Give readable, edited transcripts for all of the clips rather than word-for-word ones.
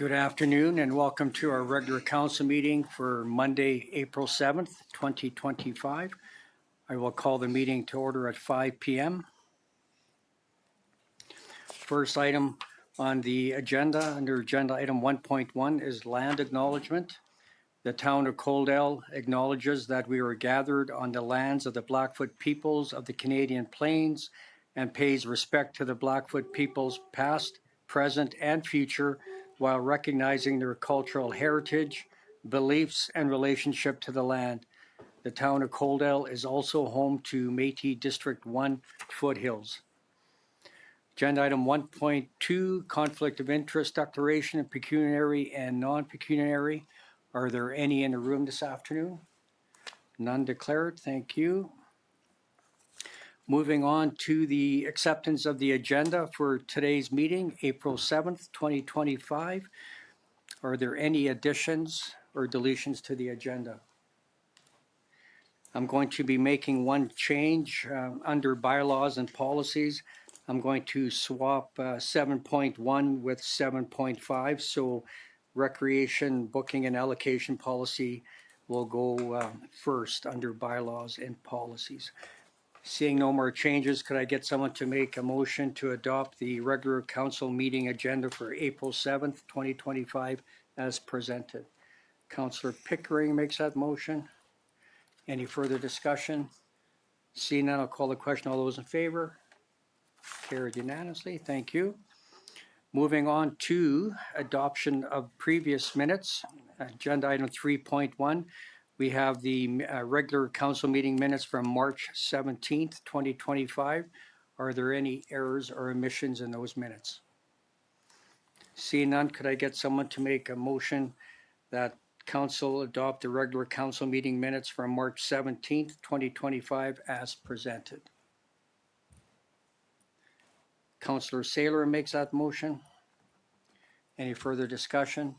Good afternoon and welcome to our regular council meeting for Monday, April 7th, 2025. I will call the meeting to order at 5 p.m. First item on the agenda, under agenda item 1.1, is land acknowledgement. The town of Coaldale acknowledges that we are gathered on the lands of the Blackfoot peoples of the Canadian Plains and pays respect to the Blackfoot peoples past, present, and future, while recognizing their cultural heritage, beliefs, and relationship to the land. The town of Coaldale is also home to Métis District 1 foothills. Agenda item 1.2, conflict of interest declaration, pecuniary and non-pecuniary. Are there any in the room this afternoon? None declared, thank you. Moving on to the acceptance of the agenda for today's meeting, April 7th, 2025. Are there any additions or deletions to the agenda? I'm going to be making one change under bylaws and policies. I'm going to swap 7.1 with 7.5. So recreation, booking, and allocation policy will go first under bylaws and policies. Seeing no more changes, could I get someone to make a motion to adopt the regular council meeting agenda for April 7th, 2025 as presented? Councillor Pickering makes that motion. Any further discussion? Seeing none, I'll call the question. All those in favor? Carried unanimously. Thank you. Moving on to adoption of previous minutes. Agenda item 3.1. We have the regular council meeting minutes from March 17th, 2025. Are there any errors or omissions in those minutes? Seeing none, could I get someone to make a motion that council adopt the regular council meeting minutes from March 17th, 2025 as presented? Councillor Saylor makes that motion. Any further discussion?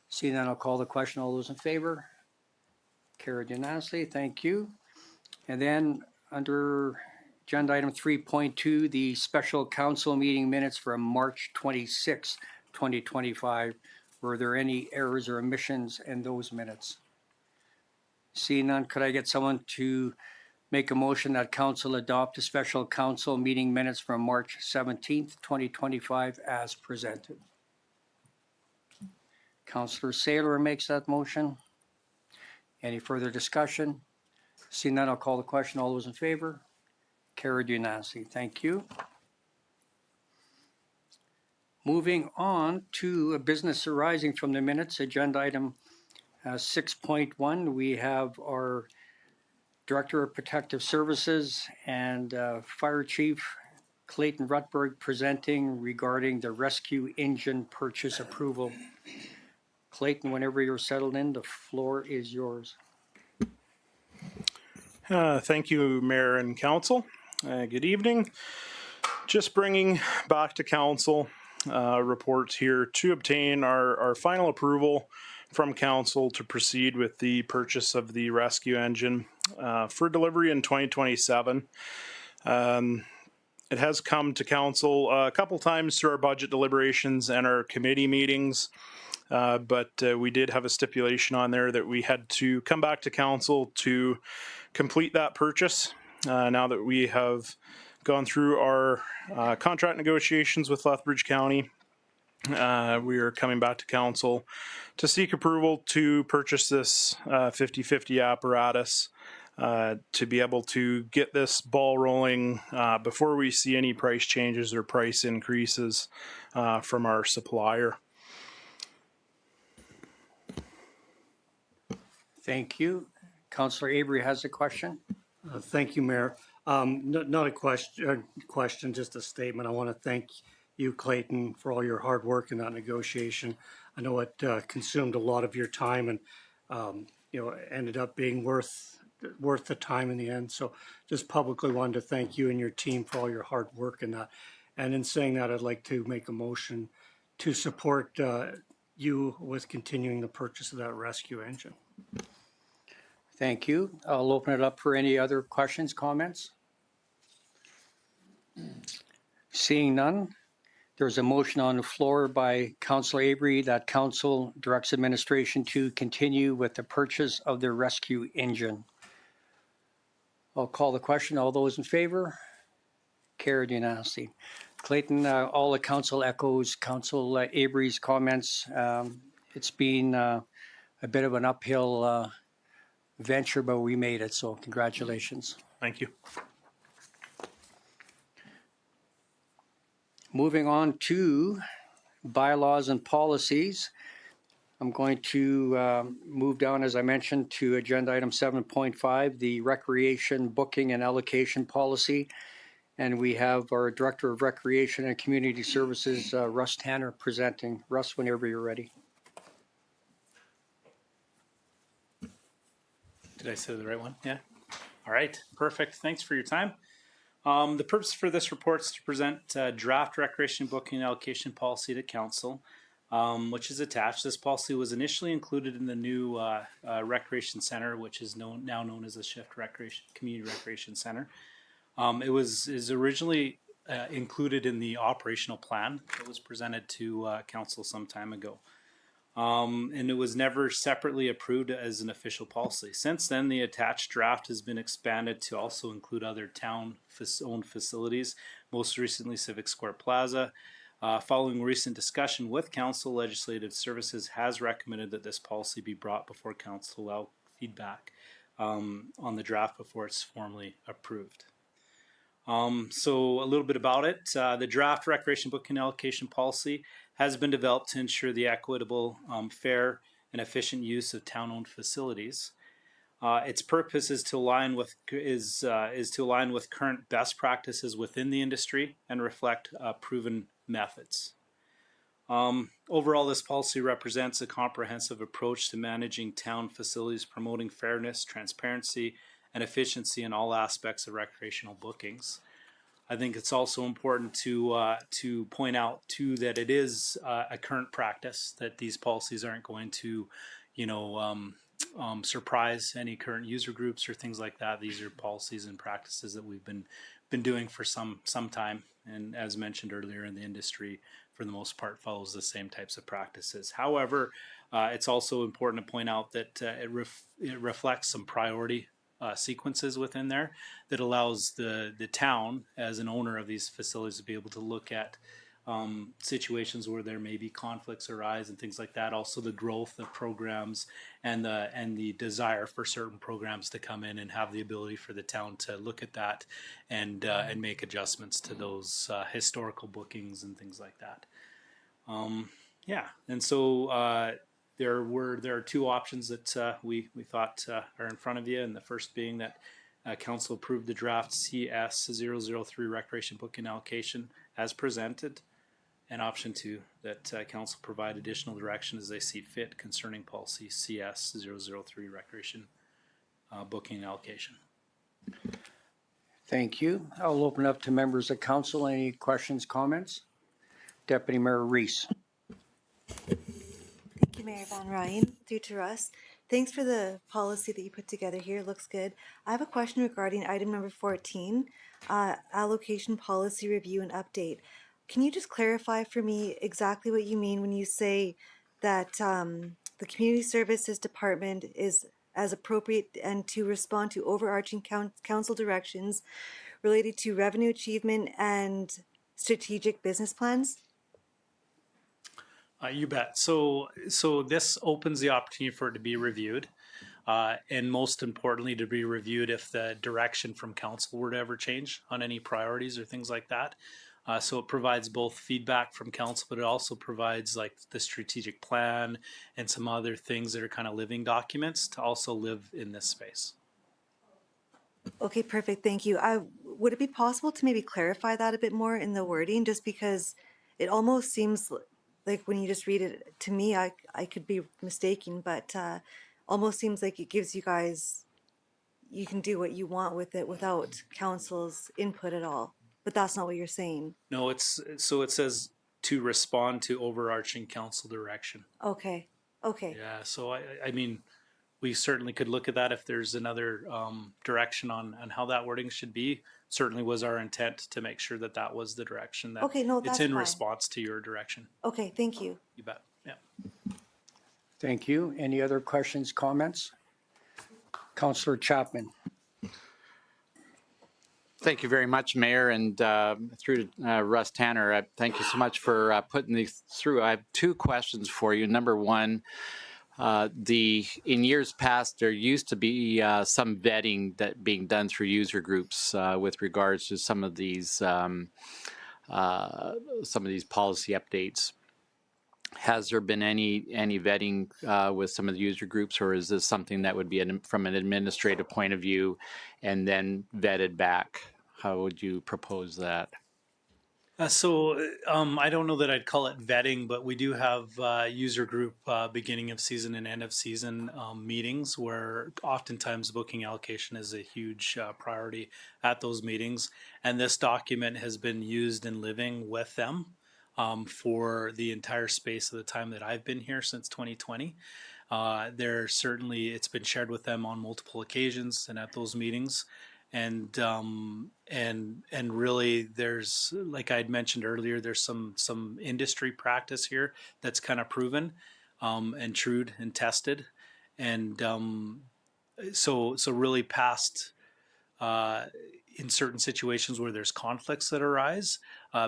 Seeing none, I'll call the question. All those in favor? Carried unanimously. Thank you. And then under agenda item 3.2, the special council meeting minutes from March 26, 2025. Were there any errors or omissions in those minutes? Seeing none, could I get someone to make a motion that council adopt the special council meeting minutes from March 17th, 2025 as presented? Councillor Saylor makes that motion. Any further discussion? Seeing none, I'll call the question. All those in favor? Carried unanimously. Thank you. Moving on to a business arising from the minutes, agenda item 6.1. We have our Director of Protective Services and Fire Chief Clayton Rutberg presenting regarding the rescue engine purchase approval. Clayton, whenever you're settled in, the floor is yours. Thank you, Mayor and Council. Good evening. Just bringing back to Council reports here to obtain our final approval from Council to proceed with the purchase of the rescue engine for delivery in 2027. It has come to Council a couple times through our budget deliberations and our committee meetings. But we did have a stipulation on there that we had to come back to council to complete that purchase. Now that we have gone through our contract negotiations with Lethbridge County, we are coming back to council to seek approval to purchase this 50/50 apparatus to be able to get this ball rolling before we see any price changes or price increases from our supplier. Thank you. Councillor Avery has a question. Thank you, Mayor. Not a question, just a statement. I want to thank you, Clayton, for all your hard work in that negotiation. I know it consumed a lot of your time and ended up being worth the time in the end. So just publicly wanted to thank you and your team for all your hard work in that. And in saying that, I'd like to make a motion to support you with continuing the purchase of that rescue engine. Thank you. I'll open it up for any other questions, comments. Seeing none, There's a motion on the floor by Councillor Avery that council directs administration to continue with the purchase of the rescue engine. I'll call the question. All those in favor? Carried unanimously. Clayton, all the council echoes Council Avery's comments. It's been a bit of an uphill venture, but we made it, so congratulations. Thank you. Moving on to bylaws and policies. I'm going to move down, as I mentioned, to agenda item 7.5, the recreation booking and allocation policy. And we have our Director of Recreation and Community Services, Russ Tanner, presenting. Russ, whenever you're ready. Did I say the right one? Yeah. All right. Perfect. Thanks for your time. The purpose for this report is to present draft recreation booking and allocation policy to council, which is attached. This policy was initially included in the new recreation center, which is now known as the Shift Recreation Community Recreation Center. It was originally included in the operational plan that was presented to council some time ago. And it was never separately approved as an official policy. Since then, the attached draft has been expanded to also include other town-owned facilities, most recently Civic Square Plaza. Following recent discussion with Council, Legislative Services has recommended that this policy be brought before Council to allow feedback on the draft before it's formally approved. So a little bit about it. The draft recreation booking allocation policy has been developed to ensure the equitable, fair, and efficient use of town-owned facilities. Its purpose is to align with current best practices within the industry and reflect proven methods. Overall, this policy represents a comprehensive approach to managing town facilities, promoting fairness, transparency, and efficiency in all aspects of recreational bookings. I think it's also important to point out too that it is a current practice, that these policies aren't going to, surprise any current user groups or things like that. These are policies and practices that we've been doing for some time, and as mentioned earlier, in the industry, for the most part, follows the same types of practices. However, it's also important to point out that it reflects some priority sequences within there that allows the town as an owner of these facilities to be able to look at situations where there may be conflicts arise and things like that. Also, the growth of programs and the desire for certain programs to come in and have the ability for the town to look at that and make adjustments to those historical bookings and things like that. And so there are two options that we thought are in front of you, and the first being that council approved the draft CS003 recreation booking allocation as presented, and option two, that council provide additional direction as they see fit concerning policy CS003 recreation booking allocation. Thank you. I'll open up to members of council. Any questions, comments? Deputy Mayor Reese. Thank you, Mayor Van Rijn, through to Russ. Thanks for the policy that you put together here. Looks good. I have a question regarding item number 14, allocation policy review and update. Can you just clarify for me exactly what you mean when you say that the Community Services Department is as appropriate and to respond to overarching council directions related to revenue achievement and strategic business plans? You bet. So this opens the opportunity for it to be reviewed, and most importantly, to be reviewed if the direction from council were to ever change on any priorities or things like that. So it provides both feedback from council, but it also provides like the strategic plan and some other things that are kind of living documents to also live in this space. Okay, perfect. Thank you. Would it be possible to maybe clarify that a bit more in the wording, just because it almost seems like when you just read it to me, I could be mistaken, but almost seems like it gives you guys, you can do what you want with it without council's input at all. But that's not what you're saying. No, it says to respond to overarching council direction. Okay. Okay. Yeah. So I mean, we certainly could look at that if there's another direction on how that wording should be. certainly was our intent to make sure that that was the direction that Okay, no, it's that's in fine. response to your direction. Okay, thank you. You bet. Yeah. Thank you. Any other questions, comments? Councillor Chapman. Thank you very much, Mayor, and through Russ Tanner, thank you so much for putting these through. I have two questions for you. Number one, in years past, there used to be some vetting that being done through user groups with regards to some of these policy updates. Has there been any vetting with some of the user groups, or is this something that would be from an administrative point of view and then vetted back? How would you propose that? I don't know that I'd call it vetting, but we do have user group beginning of season and end of season meetings where oftentimes booking allocation is a huge priority at those meetings. And this document has been used in living with them for the entire space of the time that I've been here since 2020. It's been shared with them on multiple occasions and at those meetings. And really there's, like I'd mentioned earlier, there's some industry practice here that's kind of proven and true and tested. And so really past in certain situations where there's conflicts that arise,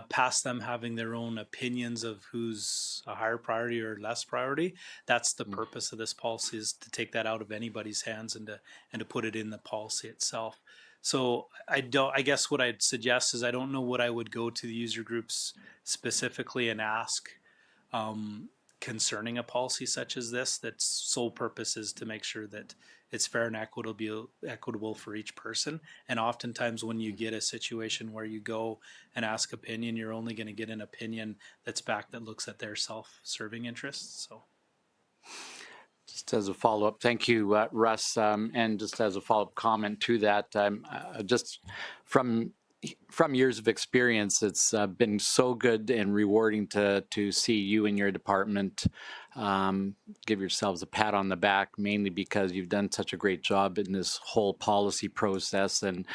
past them having their own opinions of who's a higher priority or less priority, that's the purpose of this policy, is to take that out of anybody's hands and to put it in the policy itself. So I guess what I'd suggest is I don't know what I would go to the user groups specifically and ask concerning a policy such as this, that's sole purpose is to make sure that it's fair and equitable for each person. And oftentimes when you get a situation where you go and ask opinion, you're only going to get an opinion that's back that looks at their self-serving interests. So. Just as a follow-up, thank you, Russ. And just as a follow-up comment to that, just from years of experience, it's been so good and rewarding to see you and your department give yourselves a pat on the back, mainly because you've done such a great job in this whole policy process. And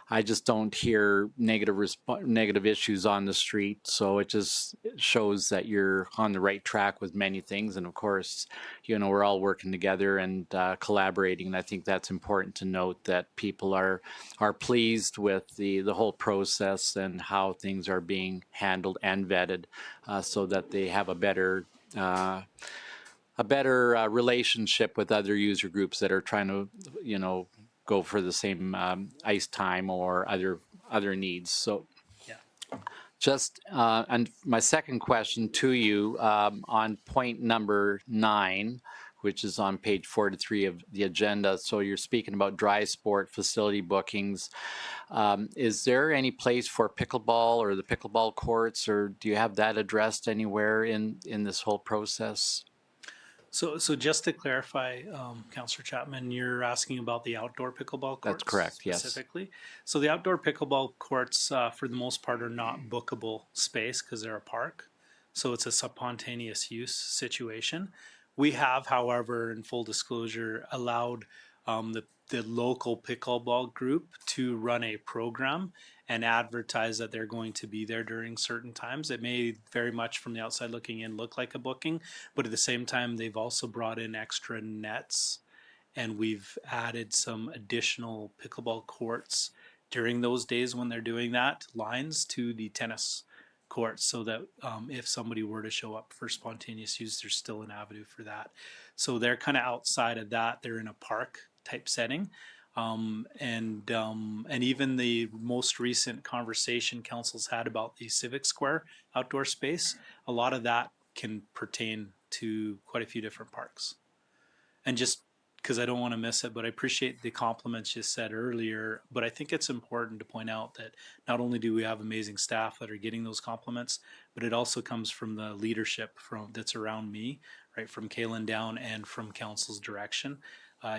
I just don't hear negative issues on the street. So it just shows that you're on the right track with many things. And of course, we're all working together and collaborating. And I think that's important to note, that people are pleased with the whole process and how things are being handled and vetted, so that they have a better relationship with other user groups that are trying to, go for the same ice time or other needs. So Yeah. just, and my second question to you, on point number 9, which is on page 43 of the agenda. So you're speaking about dry sport facility bookings. Is there any place for pickleball or the pickleball courts, or do you have that addressed anywhere in this whole process? So just to clarify, Councillor Chapman, you're asking about the outdoor pickleball courts? That's correct, yes. Specifically. So the outdoor pickleball courts, for the most part, are not bookable space because they're a park. So it's a spontaneous use situation. We have, however, in full disclosure, allowed the local pickleball group to run a program and advertise that they're going to be there during certain times. It may very much from the outside looking in look like a booking, but at the same time, they've also brought in extra nets, and we've added some additional pickleball courts during those days when they're doing that, lines to the tennis courts, so that if somebody were to show up for spontaneous use, there's still an avenue for that. So they're kind of outside of that. They're in a park type setting. And even the most recent conversation council's had about the Civic Square outdoor space, a lot of that can pertain to quite a few different parks. And just because I don't want to miss it, but I appreciate the compliments you said earlier, but I think it's important to point out that not only do we have amazing staff that are getting those compliments, but it also comes from the leadership that's around me, right, from Kaylin down and from council's direction.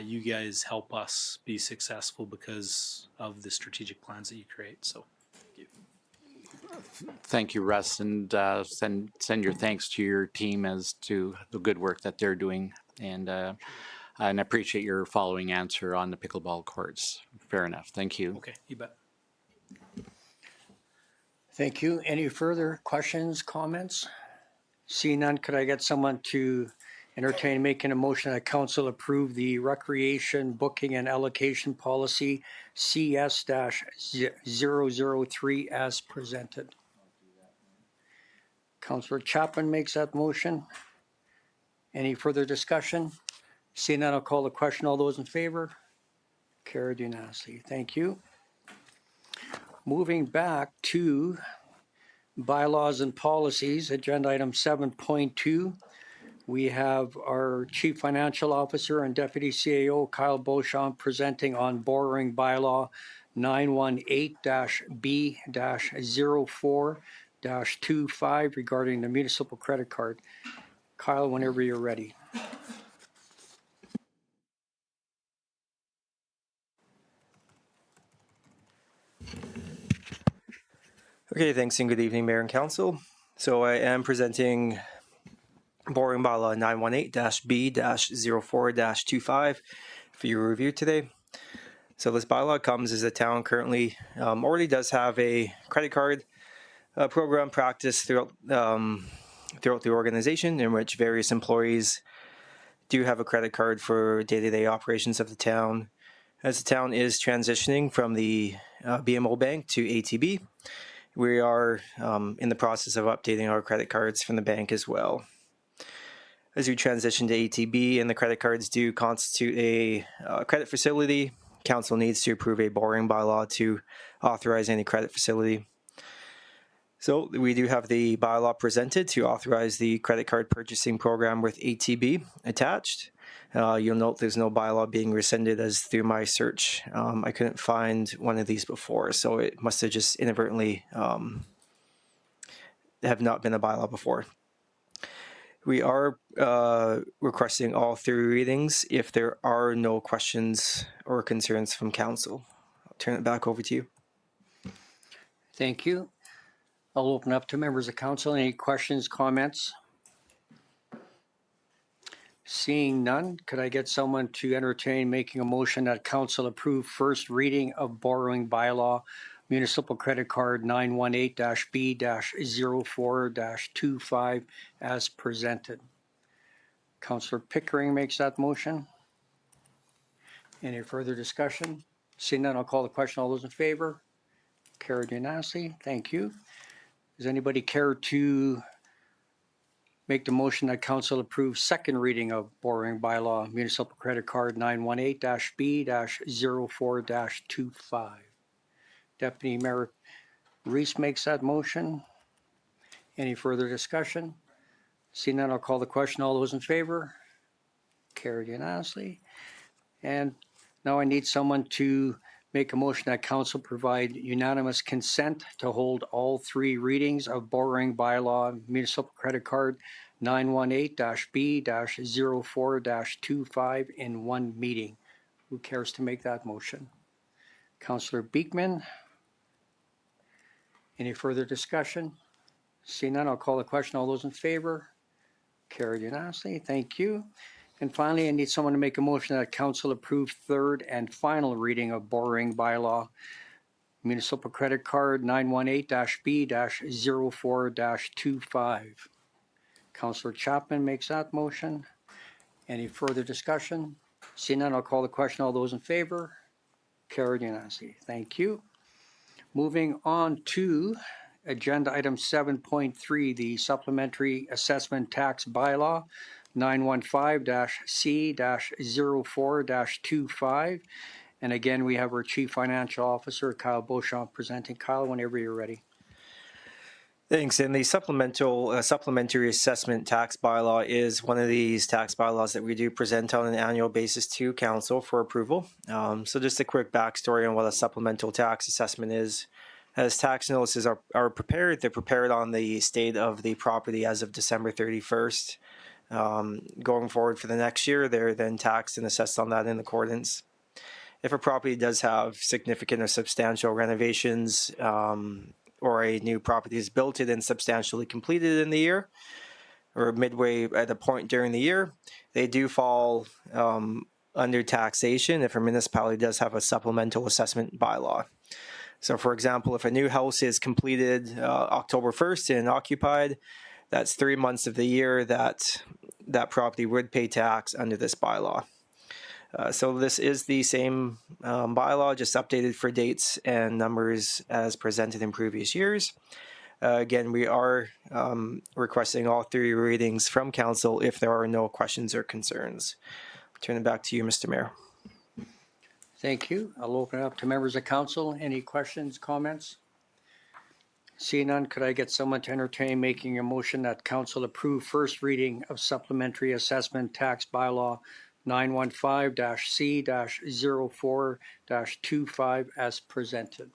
You guys help us be successful because of the strategic plans that you create. So thank you. Thank you, Russ, and send your thanks to your team as to the good work that they're doing, and I appreciate your following answer on the pickleball courts. Fair enough. Thank you. Okay, you bet. Thank you. Any further questions, comments? Seeing none, could I get someone to entertain making a motion that council approve the recreation booking and allocation policy CS-003 as presented? Councillor Chapman makes that motion. Any further discussion? Seeing none, I'll call the question. All those in favor? Carried unanimously. Thank you. Moving back to bylaws and policies, agenda item 7.2. We have our Chief Financial Officer and Deputy CAO, Kyle Beauchamp, presenting on borrowing bylaw 918-B-04-25 regarding the municipal credit card. Kyle, whenever you're ready. Okay, thanks and good evening, Mayor and Council. So I am presenting borrowing bylaw 918-B-04-25 for your review today. So this bylaw comes as the town currently already does have a credit card program practice throughout the organization, in which various employees do have a credit card for day-to-day operations of the town. As the town is transitioning from the BMO Bank to ATB, we are in the process of updating our credit cards from the bank as well. As we transition to ATB and the credit cards do constitute a credit facility, council needs to approve a borrowing bylaw to authorize any credit facility. So we do have the bylaw presented to authorize the credit card purchasing program with ATB attached. You'll note there's no bylaw being rescinded, as through my search I couldn't find one of these before, so it must have just inadvertently have not been a bylaw before. We are requesting all three readings if there are no questions or concerns from council. I'll turn it back over to you. Thank you. I'll open up to members of council. Any questions, comments? Seeing none, could I get someone to entertain making a motion that council approve first reading of borrowing bylaw municipal credit card 918-B-04-25 as presented? Councillor Pickering makes that motion. Any further discussion? Seeing none, I'll call the question. All those in favor? Carried unanimously. Thank you. Does anybody care to make the motion that council approve second reading of borrowing bylaw municipal credit card 918-B-04-25? Deputy Mayor Reese makes that motion. Any further discussion? Seeing none, I'll call the question. All those in favor? Carried unanimously. And now I need someone to make a motion that council provide unanimous consent to hold all three readings of borrowing bylaw municipal credit card 918-B-04-25 in one meeting. Who cares to make that motion? Councillor Beekman. Any further discussion? Seeing none, I'll call the question. All those in favor? Carried unanimously. Thank you. And finally, I need someone to make a motion that council approve third and final reading of borrowing bylaw municipal credit card 918-B-04-25. Councillor Chapman makes that motion. Any further discussion? Seeing none, I'll call the question. All those in favor? Carried unanimously. Thank you. Moving on to agenda item 7.3, the supplementary assessment tax bylaw 915-C-04-25. And again, we have our Chief Financial Officer, Kyle Beauchamp, presenting. Kyle, whenever you're ready. Thanks. And the supplementary assessment tax bylaw is one of these tax bylaws that we do present on an annual basis to council for approval. So just a quick backstory on what a supplemental tax assessment is. As tax notices are prepared, they're prepared on the state of the property as of December 31st. Going forward for the next year, they're then taxed and assessed on that in accordance. If a property does have significant or substantial renovations, or a new property is built and then substantially completed in the year, or midway at a point during the year, they do fall under taxation if a municipality does have a supplemental assessment bylaw. So for example, if a new house is completed October 1st and occupied, that's 3 months of the year that that property would pay tax under this bylaw. So this is the same bylaw, just updated for dates and numbers as presented in previous years. Again, we are requesting all 3 readings from council if there are no questions or concerns. Turn it back to you, Mr. Mayor. Thank you. I'll open it up to members of council. Any questions, comments? Seeing none, could I get someone to entertain making a motion that council approve first reading of supplementary assessment tax bylaw 915-C-04-25 as presented?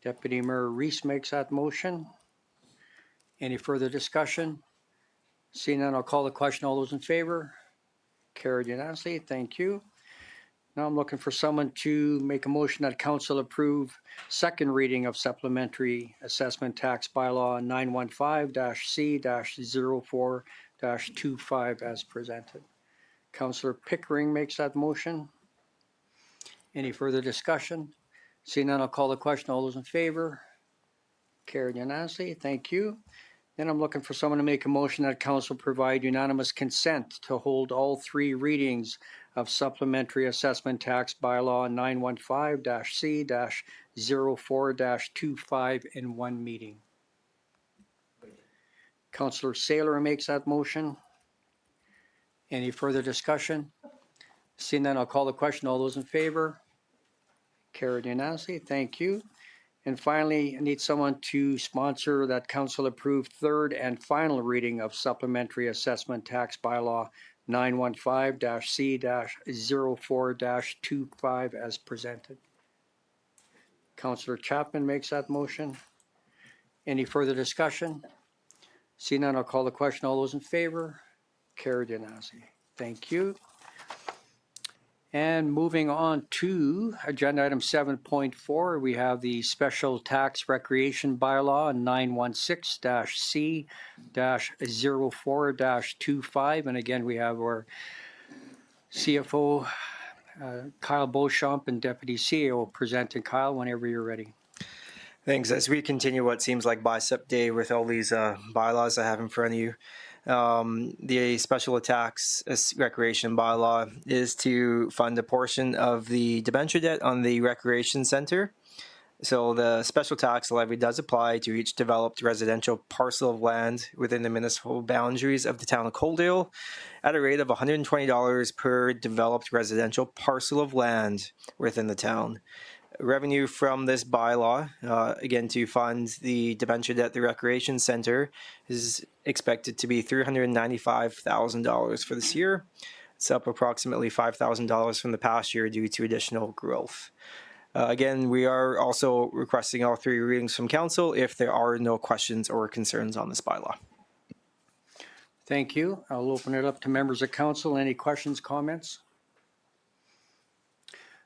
Deputy Mayor Reese makes that motion. Any further discussion? Seeing none, I'll call the question. All those in favor? Carried unanimously. Thank you. Now I'm looking for someone to make a motion that council approve second reading of supplementary assessment tax bylaw 915-C-04-25 as presented. Councillor Pickering makes that motion. Any further discussion? Seeing none, I'll call the question. All those in favor? Carried unanimously. Thank you. Then I'm looking for someone to make a motion that council provide unanimous consent to hold all 3 readings of supplementary assessment tax bylaw 915-C-04-25 in one meeting. Councillor Saylor makes that motion. Any further discussion? Seeing none, I'll call the question. All those in favor? Carried unanimously. Thank you. And finally, I need someone to sponsor that council approved third and final reading of supplementary assessment tax bylaw 915-C-04-25 as presented. Councillor Chapman makes that motion. Any further discussion? Seeing none, I'll call the question. All those in favor? Carried unanimously. Thank you. And moving on to agenda item 7.4, we have the special tax recreation bylaw 916-C-04-25. And again, we have our CFO, Kyle Beauchamp, and Deputy CEO presenting. Kyle, whenever you're ready. Thanks. As we continue what seems like bicep day with all these bylaws I have in front of you, the special tax recreation bylaw is to fund a portion of the debenture debt on the recreation center. So the special tax levy does apply to each developed residential parcel of land within the municipal boundaries of the town of Coaldale at a rate of $120 per developed residential parcel of land within the town. Revenue from this bylaw, again, to fund the debenture debt, the recreation center, is expected to be $395,000 for this year. It's up approximately $5,000 from the past year due to additional growth. Again, we are also requesting all 3 readings from council if there are no questions or concerns on this bylaw. Thank you. I'll open it up to members of council. Any questions, comments?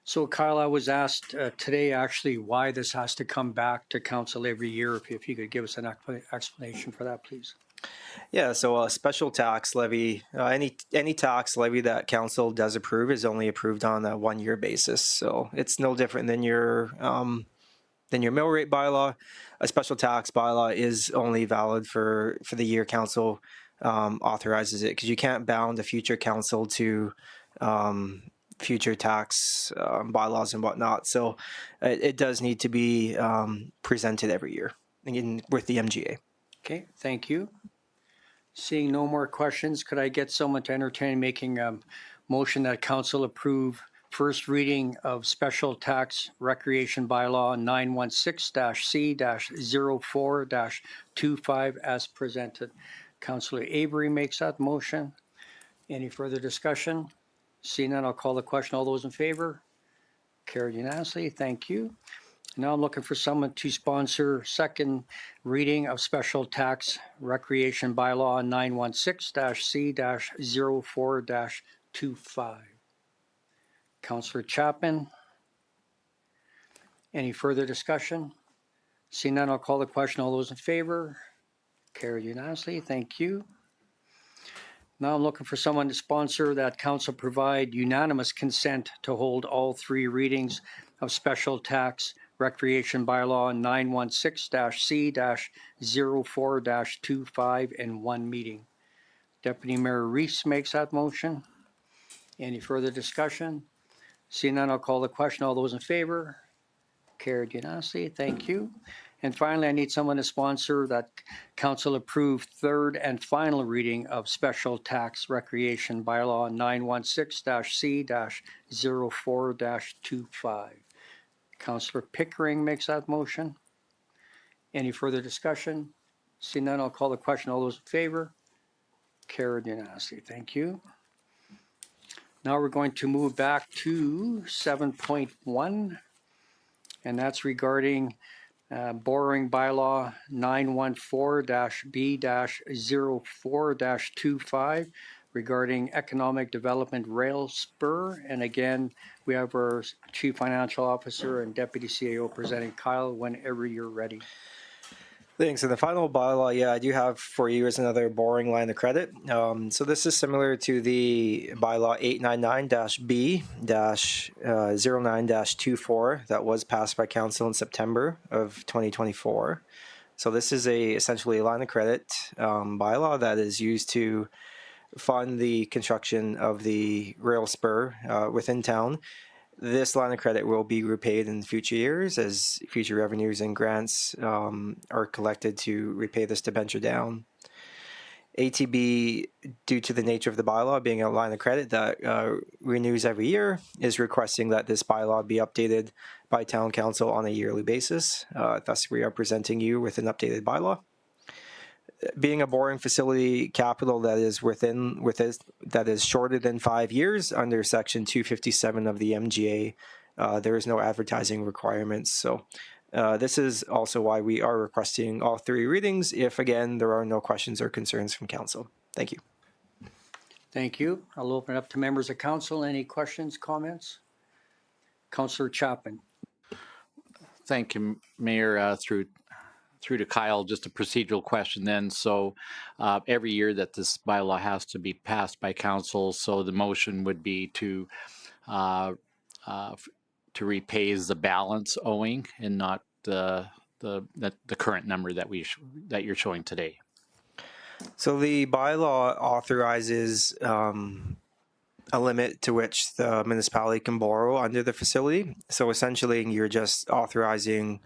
So Kyle, I was asked today actually why this has to come back to council every year. If you could give us an explanation for that, please. Yeah, so a special tax levy, any tax levy that council does approve is only approved on a 1-year basis. So it's no different than your mill rate bylaw. A special tax bylaw is only valid for the year council authorizes it, because you can't bound a future council to future tax bylaws and whatnot. So it does need to be presented every year with the MGA. Okay, thank you. Seeing no more questions, could I get someone to entertain making a motion that council approve first reading of special tax recreation bylaw 916-C-04-25 as presented? Councillor Avery makes that motion. Any further discussion? Seeing none, I'll call the question. All those in favor? Carried unanimously. Thank you. Now I'm looking for someone to sponsor second reading of special tax recreation bylaw 916-C-04-25. Councillor Chapman. Any further discussion? Seeing none, I'll call the question. All those in favor? Carried unanimously. Thank you. Now I'm looking for someone to sponsor that council provide unanimous consent to hold all 3 readings of special tax Recreation Bylaw 916-C-04-25 in one meeting. Deputy Mayor Reese makes that motion. Any further discussion? Seeing none, I'll call the question. All those in favor? Carried unanimously. Thank you. And finally, I need someone to sponsor that council approved third and final reading of Special Tax Recreation Bylaw 916-C-04-25. Councillor Pickering makes that motion. Any further discussion? Seeing none, I'll call the question. All those in favor? Carried unanimously. Thank you. Now we're going to move back to 7.1, and that's regarding borrowing bylaw 914-B-04-25 regarding economic development rail spur. And again, we have our Chief Financial Officer and Deputy CAO presenting. Kyle, whenever you're ready. Thanks. And the final bylaw, I do have for you is another borrowing line of credit. So this is similar to the bylaw 899-B-09-24 that was passed by council in September of 2024. So this is essentially a line of credit bylaw that is used to fund the construction of the rail spur within town. This line of credit will be repaid in future years as future revenues and grants are collected to repay this debenture down. ATB, due to the nature of the bylaw being a line of credit that renews every year, is requesting that this bylaw be updated by town council on a yearly basis. Thus, we are presenting you with an updated bylaw. Being a borrowing facility capital that is that is shorter than 5 years under Section 257 of the MGA, there is no advertising requirements. So this is also why we are requesting all three readings if, again, there are no questions or concerns from council. Thank you. Thank you. I'll open it up to members of council. Any questions, comments? Councillor Chapman. Thank you, Mayor. Through to Kyle, just a procedural question then. So every year that this bylaw has to be passed by council, so the motion would be to repay the balance owing and not the current number that you're showing today. So the bylaw authorizes a limit to which the municipality can borrow under the facility. So essentially, you're just authorizing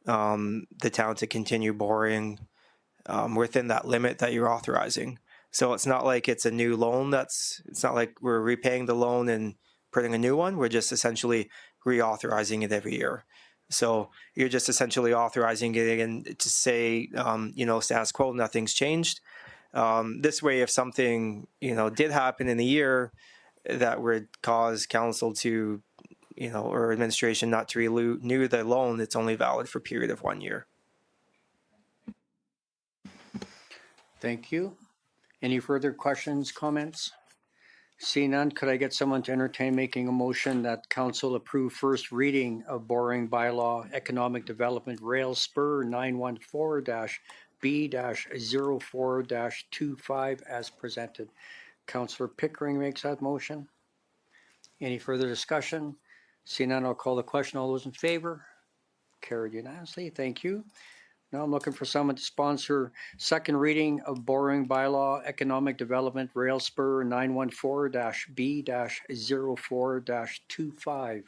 the town to continue borrowing within that limit that you're authorizing. So it's not like it's a new loan. It's not like we're repaying the loan and putting a new one. We're just essentially reauthorizing it every year. So you're just essentially authorizing it and to say, status quo, nothing's changed. This way, if something, did happen in a year that would cause council to or administration not to renew the loan, it's only valid for a period of 1 year. Thank you. Any further questions, comments? Seeing none, could I get someone to entertain making a motion that council approve first reading of borrowing bylaw economic development rail spur 914-B-04-25 as presented? Councillor Pickering makes that motion. Any further discussion? Seeing none, I'll call the question. All those in favor? Carried unanimously. Thank you. Now I'm looking for someone to sponsor second reading of borrowing bylaw economic development rail spur 914-B-04-25.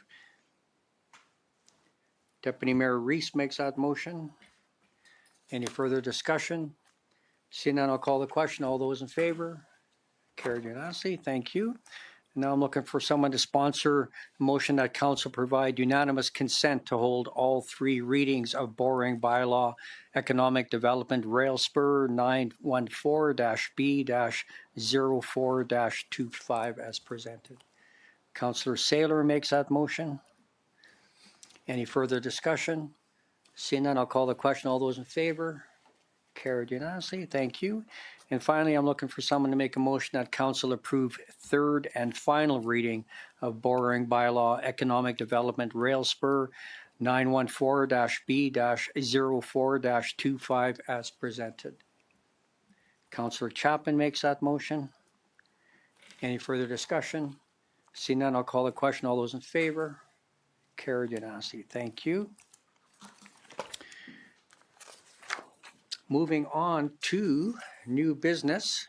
Deputy Mayor Reese makes that motion. Any further discussion? Seeing none, I'll call the question. All those in favor? Carried unanimously. Thank you. Now I'm looking for someone to sponsor a motion that council provide unanimous consent to hold all three readings of borrowing bylaw economic development rail spur 914-B-04-25 as presented. Councillor Saylor makes that motion. Any further discussion? Seeing none, I'll call the question. All those in favor? Carried unanimously. Thank you. And finally, I'm looking for someone to make a motion that council approve third and final reading of borrowing bylaw economic development rail spur 914-B-04-25 as presented. Councillor Chapman makes that motion. Any further discussion? Seeing none, I'll call the question. All those in favor? Carried unanimously. Thank you. Moving on to new business.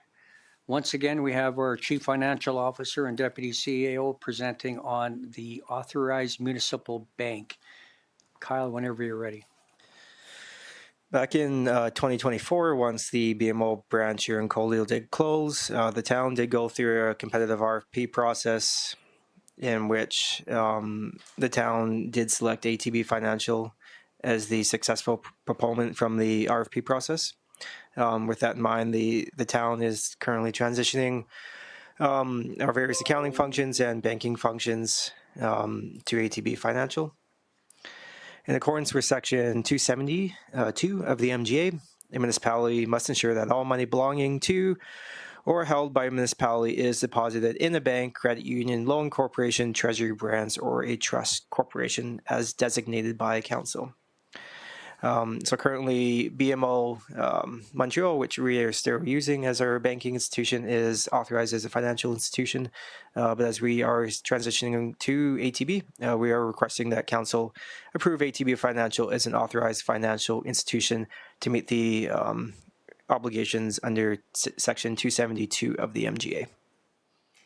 Once again, we have our Chief Financial Officer and Deputy CAO presenting on the authorized municipal bank. Kyle, whenever you're ready. Back in 2024, once the BMO branch here in Coalville did close, the town did go through a competitive RFP process in which the town did select ATB Financial as the successful proponent from the RFP process. With that in mind, the town is currently transitioning our various accounting functions and banking functions to ATB Financial. In accordance with Section 272 of the MGA, a municipality must ensure that all money belonging to or held by a municipality is deposited in a bank, credit union, loan corporation, treasury branch, or a trust corporation as designated by council. So currently, BMO Montreal, which we are still using as our banking institution, is authorized as a financial institution. But as we are transitioning to ATB, we are requesting that council approve ATB Financial as an authorized financial institution to meet the obligations under Section 272 of the MGA.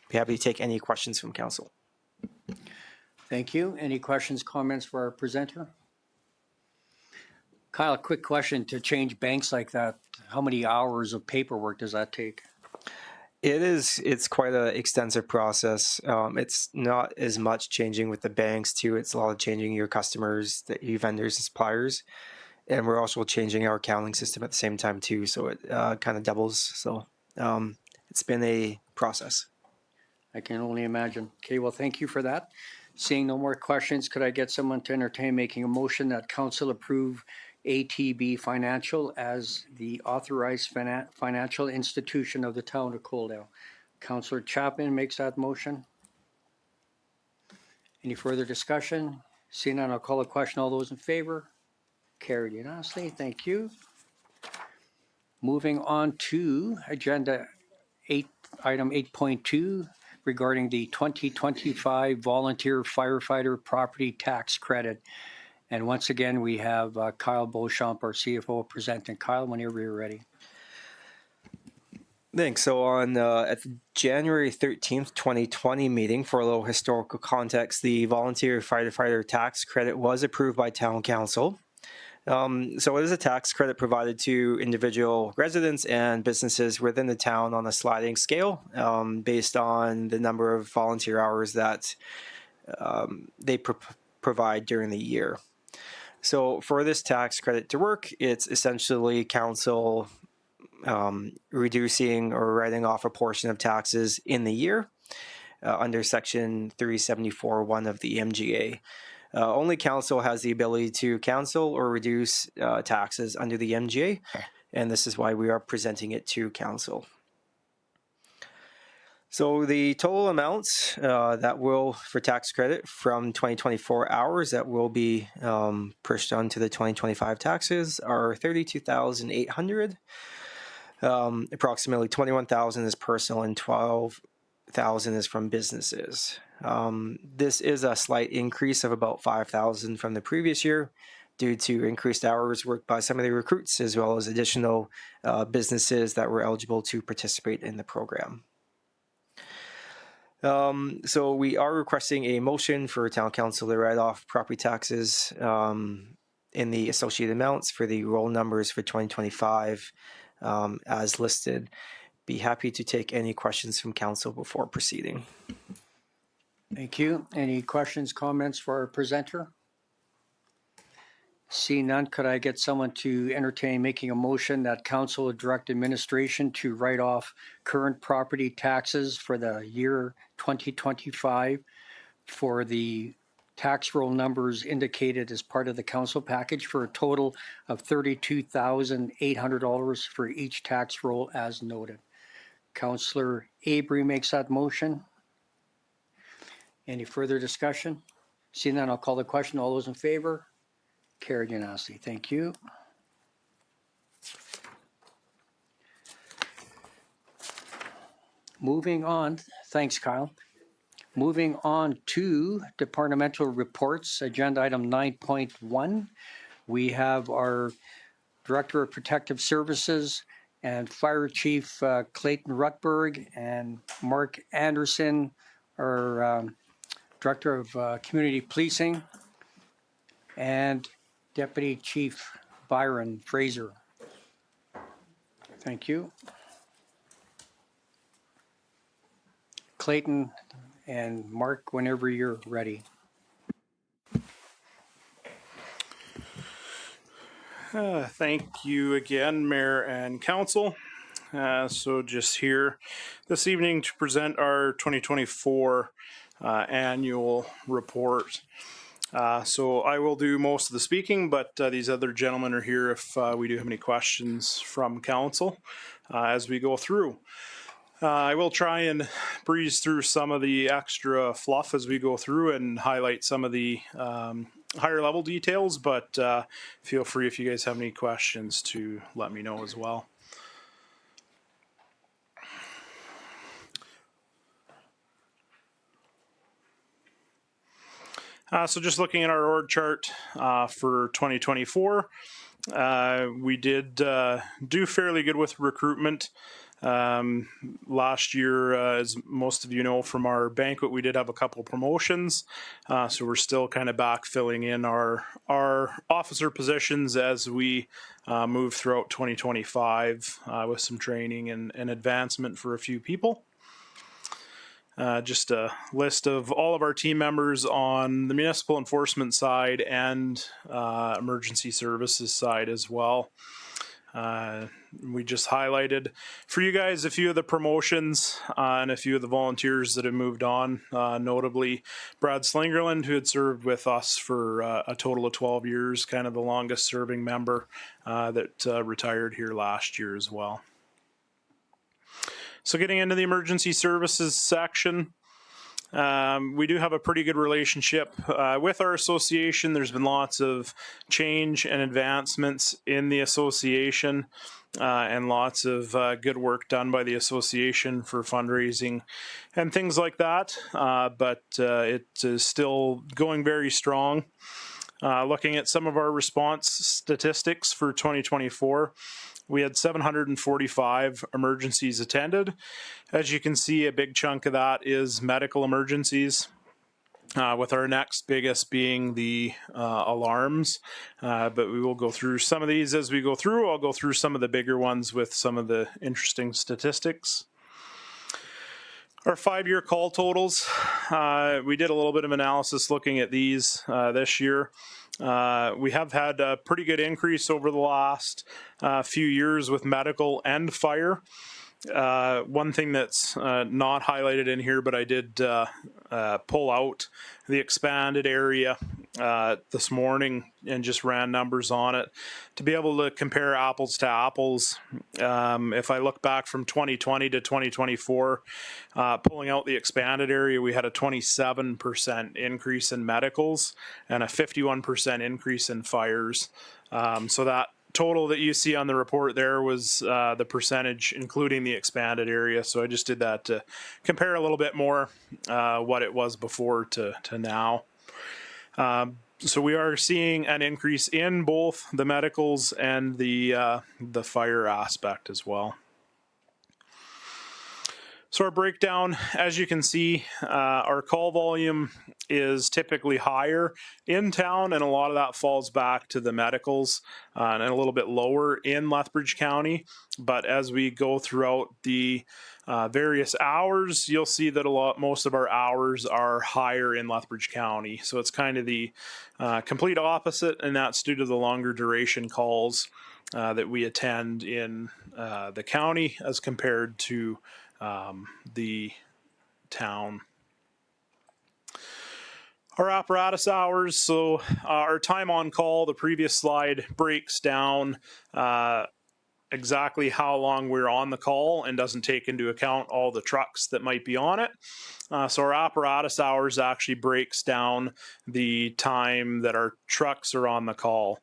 Be happy to take any questions from council. Thank you. Any questions, comments for our presenter? Kyle, quick question. To change banks like that, how many hours of paperwork does that take? It's quite an extensive process. It's not as much changing with the banks too. It's a lot of changing your customers, your vendors, and suppliers. And we're also changing our accounting system at the same time too. So it kind of doubles. So it's been a process. I can only imagine. Okay, well, thank you for that. Seeing no more questions, could I get someone to entertain making a motion that council approve ATB Financial as the authorized financial institution of the town of Coalville? Councillor Chapman makes that motion. Any further discussion? Seeing none, I'll call a question. All those in favor? Carried unanimously. Thank you. Moving on to agenda item 8.2 regarding the 2025 volunteer firefighter property tax credit. And once again, we have Kyle Beauchamp, our CFO, presenting. Kyle, whenever you're ready. Thanks. So on at the January 13th, 2020 meeting, for a little historical context, the volunteer firefighter tax credit was approved by town council. So it is a tax credit provided to individual residents and businesses within the town on a sliding scale based on the number of volunteer hours that they provide during the year. So for this tax credit to work, it's essentially council reducing or writing off a portion of taxes in the year under Section 374(1) of the MGA. Only council has the ability to cancel or reduce taxes under the MGA, and this is why we are presenting it to council. So the total amounts that will, for tax credit from 2024 hours that will be pushed onto the 2025 taxes are $32,800. Approximately $21,000 is personal and $12,000 is from businesses. This is a slight increase of about $5,000 from the previous year due to increased hours worked by some of the recruits as well as additional businesses that were eligible to participate in the program. So we are requesting a motion for town council to write off property taxes in the associated amounts for the roll numbers for 2025 as listed. Be happy to take any questions from council before proceeding. Thank you. Any questions, comments for our presenter? See none, could I get someone to entertain making a motion that council would direct administration to write off current property taxes for the year 2025 for the tax roll numbers indicated as part of the council package for a total of $32,800 for each tax roll as noted? Councillor Avery makes that motion. Any further discussion? Seeing none, I'll call the question. All those in favor? Carried unanimously. Thank you. Moving on. Thanks, Kyle. Moving on to departmental reports, agenda item 9.1. We have our Director of Protective Services, and Fire Chief Clayton Rutberg, and Mark Anderson, our Director of Community Policing, and Deputy Chief Byron Fraser. Thank you. Clayton and Mark, whenever you're ready. Thank you again, Mayor and Council. So just here this evening to present our 2024 annual report. So I will do most of the speaking, but these other gentlemen are here if we do have any questions from Council as we go through. I will try and breeze through some of the extra fluff as we go through and highlight some of the higher level details, but feel free if you guys have any questions to let me know as well. So just looking at our org chart for 2024, we did do fairly good with recruitment. Last year, as most of you know from our banquet, we did have a couple promotions. So we're still kind of backfilling in our officer positions as we move throughout 2025 with some training and advancement for a few people. Just a list of all of our team members on the municipal enforcement side and emergency services side as well. We just highlighted for you guys a few of the promotions and a few of the volunteers that have moved on, notably Brad Slingerland, who had served with us for a total of 12 years, kind of the longest serving member that retired here last year as well. So getting into the emergency services section, we do have a pretty good relationship with our association. There's been lots of change and advancements in the association and lots of good work done by the association for fundraising and things like that. But it is still going very strong. Looking at some of our response statistics for 2024, we had 745 emergencies attended. As you can see, a big chunk of that is medical emergencies, with our next biggest being the alarms. But we will go through some of these as we go through. I'll go through some of the bigger ones with some of the interesting statistics. Our 5-year call totals, we did a little bit of analysis looking at these this year. We have had a pretty good increase over the last few years with medical and fire. One thing that's not highlighted in here, but I did pull out the expanded area this morning and just ran numbers on it to be able to compare apples to apples. If I look back from 2020 to 2024, pulling out the expanded area, we had a 27% increase in medicals and a 51% increase in fires. So that total that you see on the report there was the percentage including the expanded area. So I just did that to compare a little bit more what it was before to now. So we are seeing an increase in both the medicals and the fire aspect as well. So our breakdown, as you can see, our call volume is typically higher in town, and a lot of that falls back to the medicals and a little bit lower in Lethbridge County. But as we go throughout the various hours, you'll see that most of our hours are higher in Lethbridge County. So it's kind of the complete opposite, and that's due to the longer duration calls that we attend in the county as compared to the town. Our apparatus hours, so our time on call, the previous slide breaks down exactly how long we're on the call and doesn't take into account all the trucks that might be on it. So our apparatus hours actually breaks down the time that our trucks are on the call.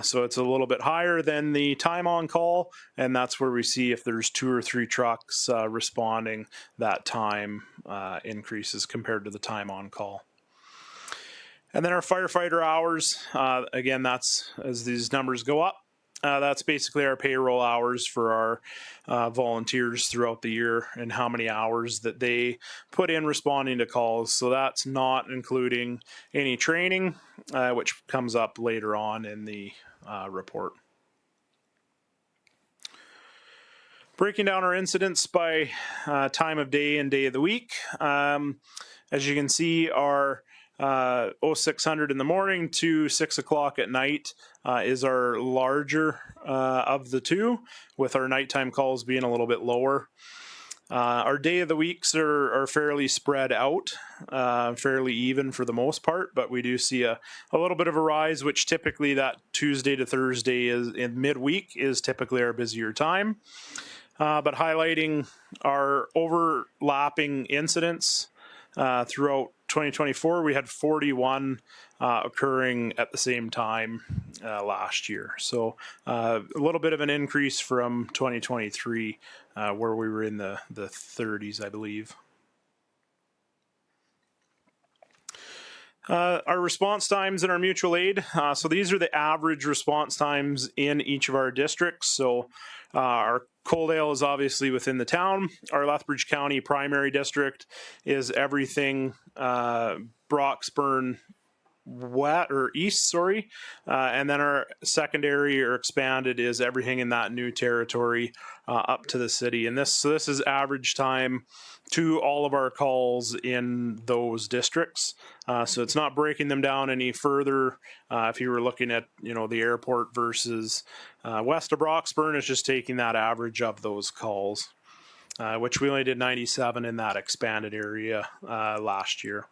So it's a little bit higher than the time on call, and that's where we see if there's 2 or 3 trucks responding, that time increases compared to the time on call. And then our firefighter hours, again, that's as these numbers go up, That's basically our payroll hours for our volunteers throughout the year and how many hours that they put in responding to calls. So that's not including any training, which comes up later on in the report. Breaking down our incidents by time of day and day of the week. As you can see, our 0600 in the morning to 6 o'clock at night is our larger of the two, with our nighttime calls being a little bit lower. Our day of the weeks are fairly spread out, fairly even for the most part, but we do see a little bit of a rise, which typically that Tuesday to Thursday is in midweek is typically our busier time. But highlighting our overlapping incidents throughout 2024, we had 41 occurring at the same time last year. So a little bit of an increase from 2023, where we were in the 30s, I believe. Our response times in our mutual aid. So these are the average response times in each of our districts. So our Coaldale is obviously within the town. Our Lethbridge County primary district is everything Broxburn east, and then our secondary or expanded is everything in that new territory up to the city. And this is average time to all of our calls in those districts. So it's not breaking them down any further. If you were looking at, the airport versus west of Broxburn, it's just taking that average of those calls, which we only did 97 in that expanded area last year.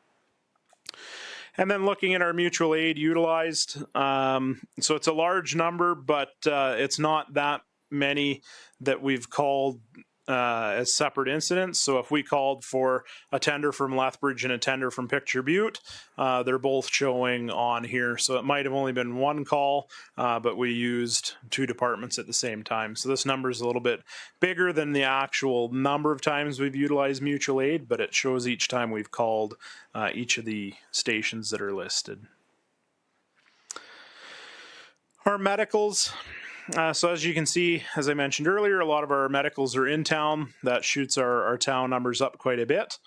And then looking at our mutual aid utilized, so it's a large number, but it's not that many that we've called as separate incidents. So if we called for a tender from Lethbridge and a tender from Picture Butte, they're both showing on here. So it might have only been one call, but we used two departments at the same time. So this number is a little bit bigger than the actual number of times we've utilized mutual aid, but it shows each time we've called each of the stations that are listed. Our medicals. So as you can see, as I mentioned earlier, a lot of our medicals are in town. That shoots our town numbers up quite a bit.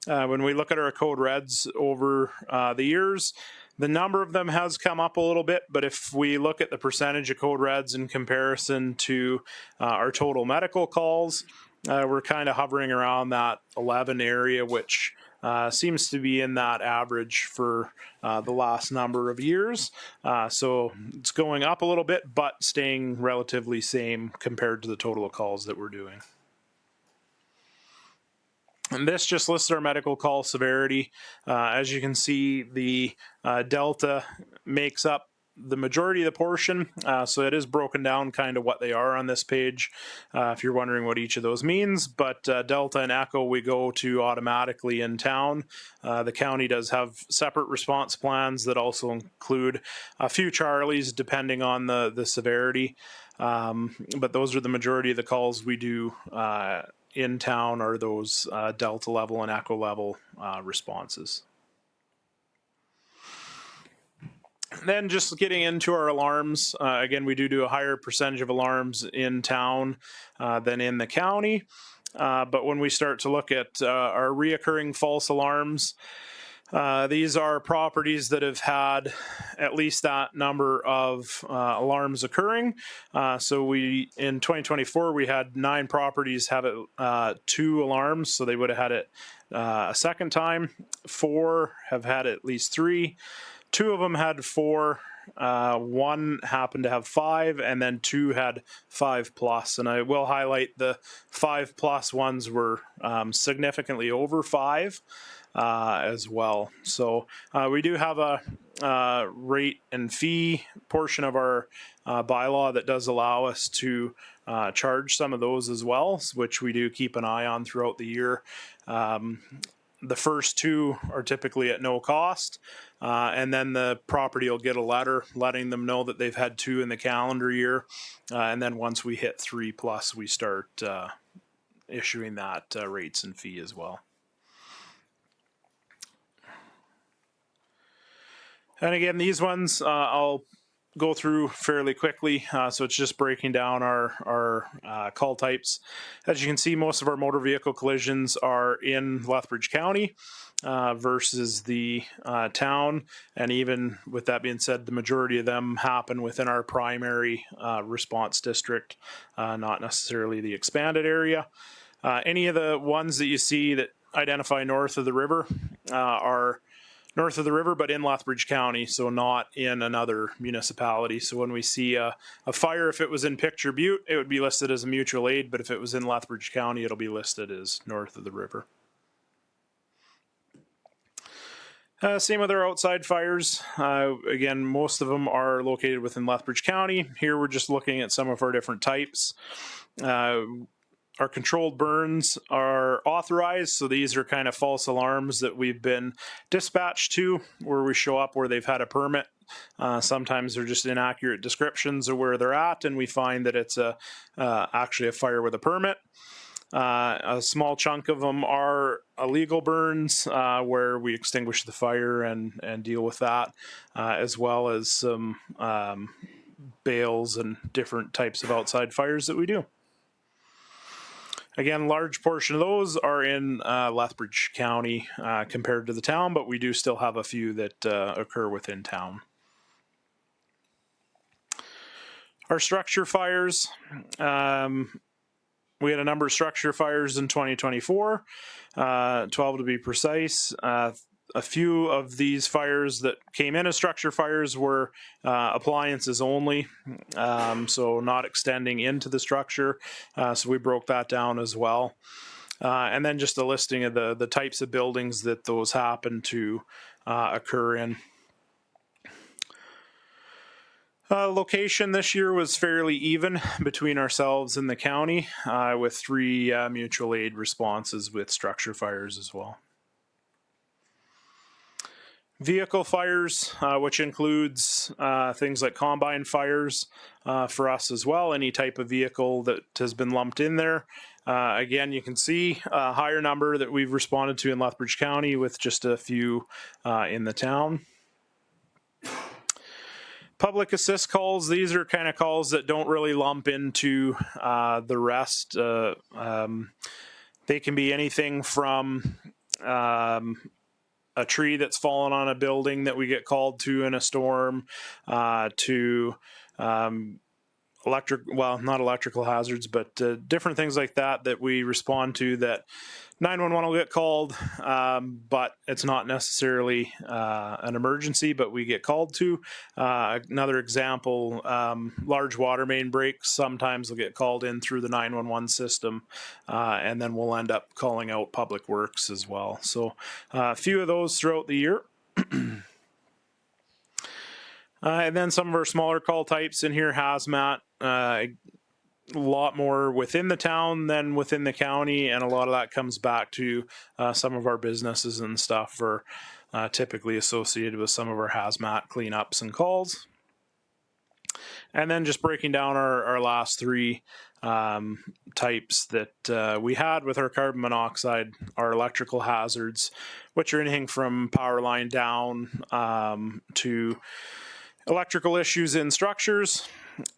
When we look at our code reds over the years, the number of them has come up a little bit, but if we look at the percentage of code reds in comparison to our total medical calls, we're kind of hovering around that 11 area, which seems to be in that average for the last number of years. So it's going up a little bit, but staying relatively same compared to the total calls that we're doing. And this just lists our medical call severity. As you can see, the delta makes up the majority of the portion, so it is broken down kind of what they are on this page, if you're wondering what each of those means. But Delta and Echo we go to automatically in town. The county does have separate response plans that also include a few Charlies depending on the severity, but those are the majority of the calls we do in town are those Delta level and Echo level responses. Then just getting into our alarms, again, we do a higher percentage of alarms in town than in the county. But when we start to look at our reoccurring false alarms, these are properties that have had at least that number of alarms occurring. So in 2024, we had 9 properties have it 2 alarms, so they would have had it a second time. 4 have had at least 3. 2 of them had 4, 1 happened to have 5, and then 2 had 5+. And I will highlight the 5+ ones were significantly over 5 as well. So we do have a rate and fee portion of our bylaw that does allow us to charge some of those as well, which we do keep an eye on throughout the year. The first 2 are typically at no cost, and then the property will get a letter letting them know that they've had 2 in the calendar year, and then once we hit 3+, we start issuing that rates and fee as well. And again, these ones I'll go through fairly quickly. So it's just breaking down our call types. As you can see, most of our motor vehicle collisions are in Lethbridge County versus the town. And even with that being said, the majority of them happen within our primary response district, not necessarily the expanded area. Any of the ones that you see that identify north of the river are north of the river, but in Lethbridge County, so not in another municipality. So when we see a fire, if it was in Picture Butte, it would be listed as a mutual aid, but if it was in Lethbridge County, it'll be listed as north of the river. Same with our outside fires. Again, most of them are located within Lethbridge County. Here we're just looking at some of our different types. Our controlled burns are authorized, so these are kind of false alarms that we've been dispatched to, where we show up where they've had a permit. Sometimes they're just inaccurate descriptions of where they're at, and we find that it's actually a fire with a permit. A small chunk of them are illegal burns, where we extinguish the fire and deal with that, as well as some bales and different types of outside fires that we do. Again, large portion of those are in Lethbridge County compared to the town, but we do still have a few that occur within town. Our structure fires, we had a number of structure fires in 2024, 12 to be precise. A few of these fires that came in as structure fires were appliances only, so not extending into the structure. So we broke that down as well. And then just a listing of the types of buildings that those happen to occur in. Location this year was fairly even between ourselves and the county, with 3 mutual aid responses with structure fires as well. Vehicle fires, which includes things like combine fires for us as well, any type of vehicle that has been lumped in there. Again, you can see a higher number that we've responded to in Lethbridge County with just a few in the town. Public assist calls, these are kind of calls that don't really lump into the rest. They can be anything from a tree that's fallen on a building that we get called to in a storm, to not electrical hazards, but different things like that we respond to that 911 will get called, but it's not necessarily an emergency, but we get called to. Another example, large water main breaks sometimes will get called in through the 911 system, and then we'll end up calling out Public Works as well. So a few of those throughout the year. And then some of our smaller call types in here, hazmat, a lot more within the town than within the county, and a lot of that comes back to some of our businesses and stuff are typically associated with some of our hazmat cleanups and calls. And then just breaking down our last 3 types that we had with our carbon monoxide, our electrical hazards, which are anything from power line down to electrical issues in structures.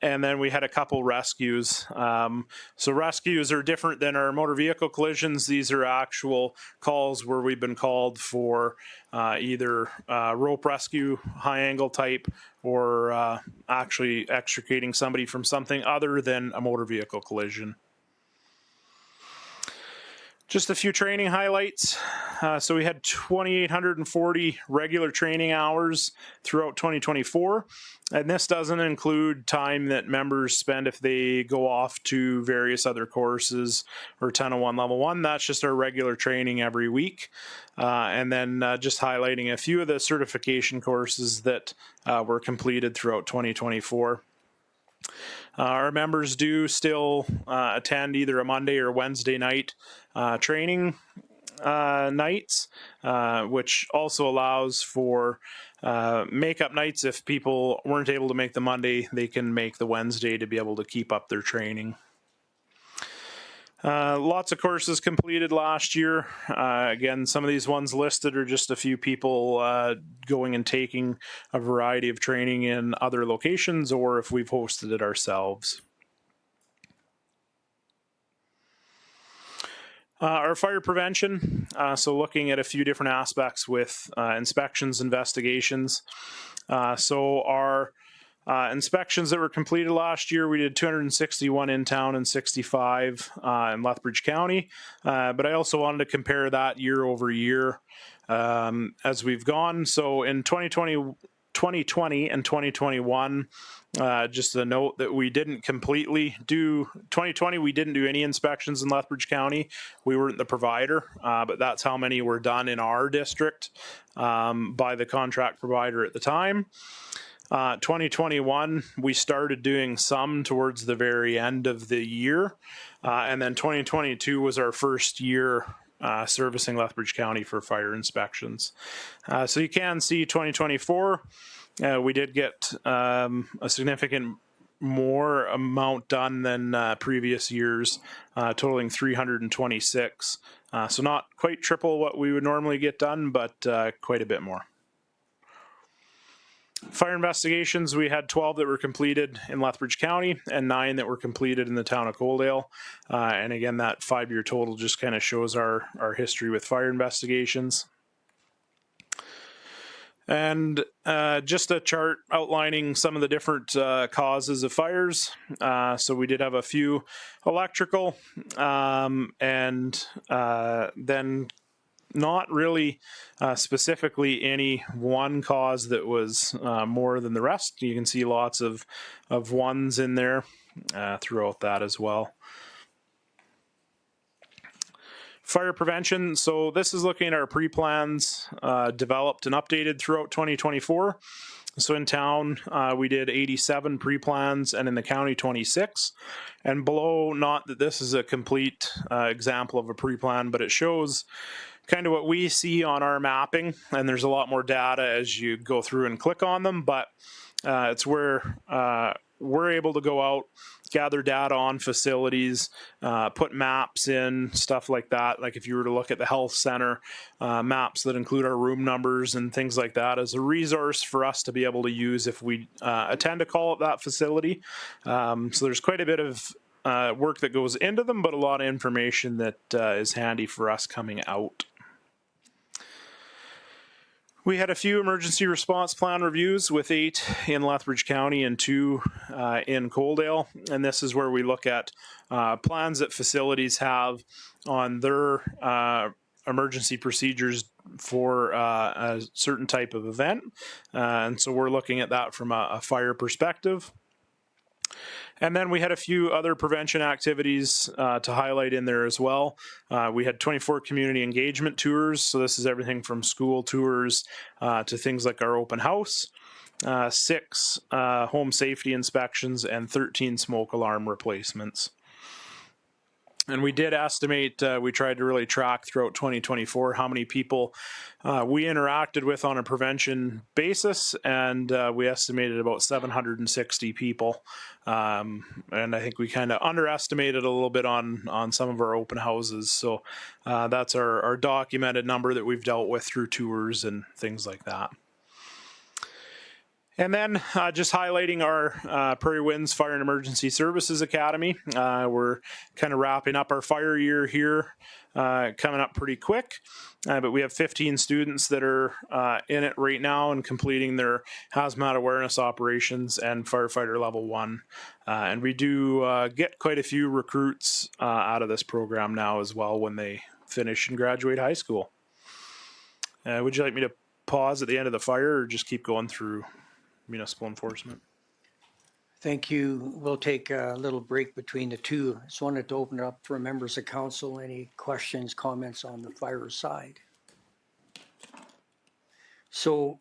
And then we had a couple rescues. So rescues are different than our motor vehicle collisions. These are actual calls where we've been called for either rope rescue, high angle type, or actually extricating somebody from something other than a motor vehicle collision. Just a few training highlights. So we had 2,840 regular training hours throughout 2024. And this doesn't include time that members spend if they go off to various other courses or 1001 level 1. That's just our regular training every week. And then just highlighting a few of the certification courses that were completed throughout 2024. Our members do still attend either a Monday or Wednesday night training nights, which also allows for makeup nights. If people weren't able to make the Monday, they can make the Wednesday to be able to keep up their training. Lots of courses completed last year. Again, some of these ones listed are just a few people going and taking a variety of training in other locations, or if we've hosted it ourselves. Our fire prevention, so looking at a few different aspects with inspections, investigations. So our inspections that were completed last year, we did 261 in town and 65 in Lethbridge County. But I also wanted to compare that year over year as we've gone. So in 2020 and 2021, just a note that we didn't completely do 2020. We didn't do any inspections in Lethbridge County. We weren't the provider, but that's how many were done in our district by the contract provider at the time. 2021, we started doing some towards the very end of the year. And then 2022 was our first year servicing Lethbridge County for fire inspections. So you can see 2024, we did get a significant more amount done than previous years, totaling 326. So not quite triple what we would normally get done, but quite a bit more. Fire investigations, we had 12 that were completed in Lethbridge County and 9 that were completed in the town of Coaldale. And again, that 5-year total just kind of shows our history with fire investigations. And just a chart outlining some of the different causes of fires. So we did have a few electrical and then not really specifically any one cause that was more than the rest. You can see lots of ones in there throughout that as well. Fire prevention. So this is looking at our pre-plans developed and updated throughout 2024. So in town, we did 87 pre-plans and in the county 26. And below, not that this is a complete example of a pre-plan, but it shows kind of what we see on our mapping, and there's a lot more data as you go through and click on them, but it's where we're able to go out, gather data on facilities, put maps in, stuff like that. Like if you were to look at the health center, maps that include our room numbers and things like that as a resource for us to be able to use if we attend a call at that facility. So there's quite a bit of work that goes into them, but a lot of information that is handy for us coming out. We had a few emergency response plan reviews with 8 in Lethbridge County and 2 in Coaldale. And this is where we look at plans that facilities have on their emergency procedures for a certain type of event. And so we're looking at that from a fire perspective. And then we had a few other prevention activities to highlight in there as well. We had 24 community engagement tours. So this is everything from school tours to things like our open house, 6 home safety inspections, and 13 smoke alarm replacements. And we did estimate, we tried to really track throughout 2024 how many people we interacted with on a prevention basis, and we estimated about 760 people. And I think we kind of underestimated a little bit on some of our open houses. So that's our documented number that we've dealt with through tours and things like that. And then just highlighting our Prairie Winds Fire and Emergency Services Academy. We're kind of wrapping up our fire year here, coming up pretty quick. But we have 15 students that are in it right now and completing their hazmat awareness operations and firefighter level 1. And we do get quite a few recruits out of this program now as well when they finish and graduate high school. Would you like me to pause at the end of the fire or just keep going through municipal enforcement? Thank you. We'll take a little break between the two. Just wanted to open it up for members of council. Any questions, comments on the fire side? So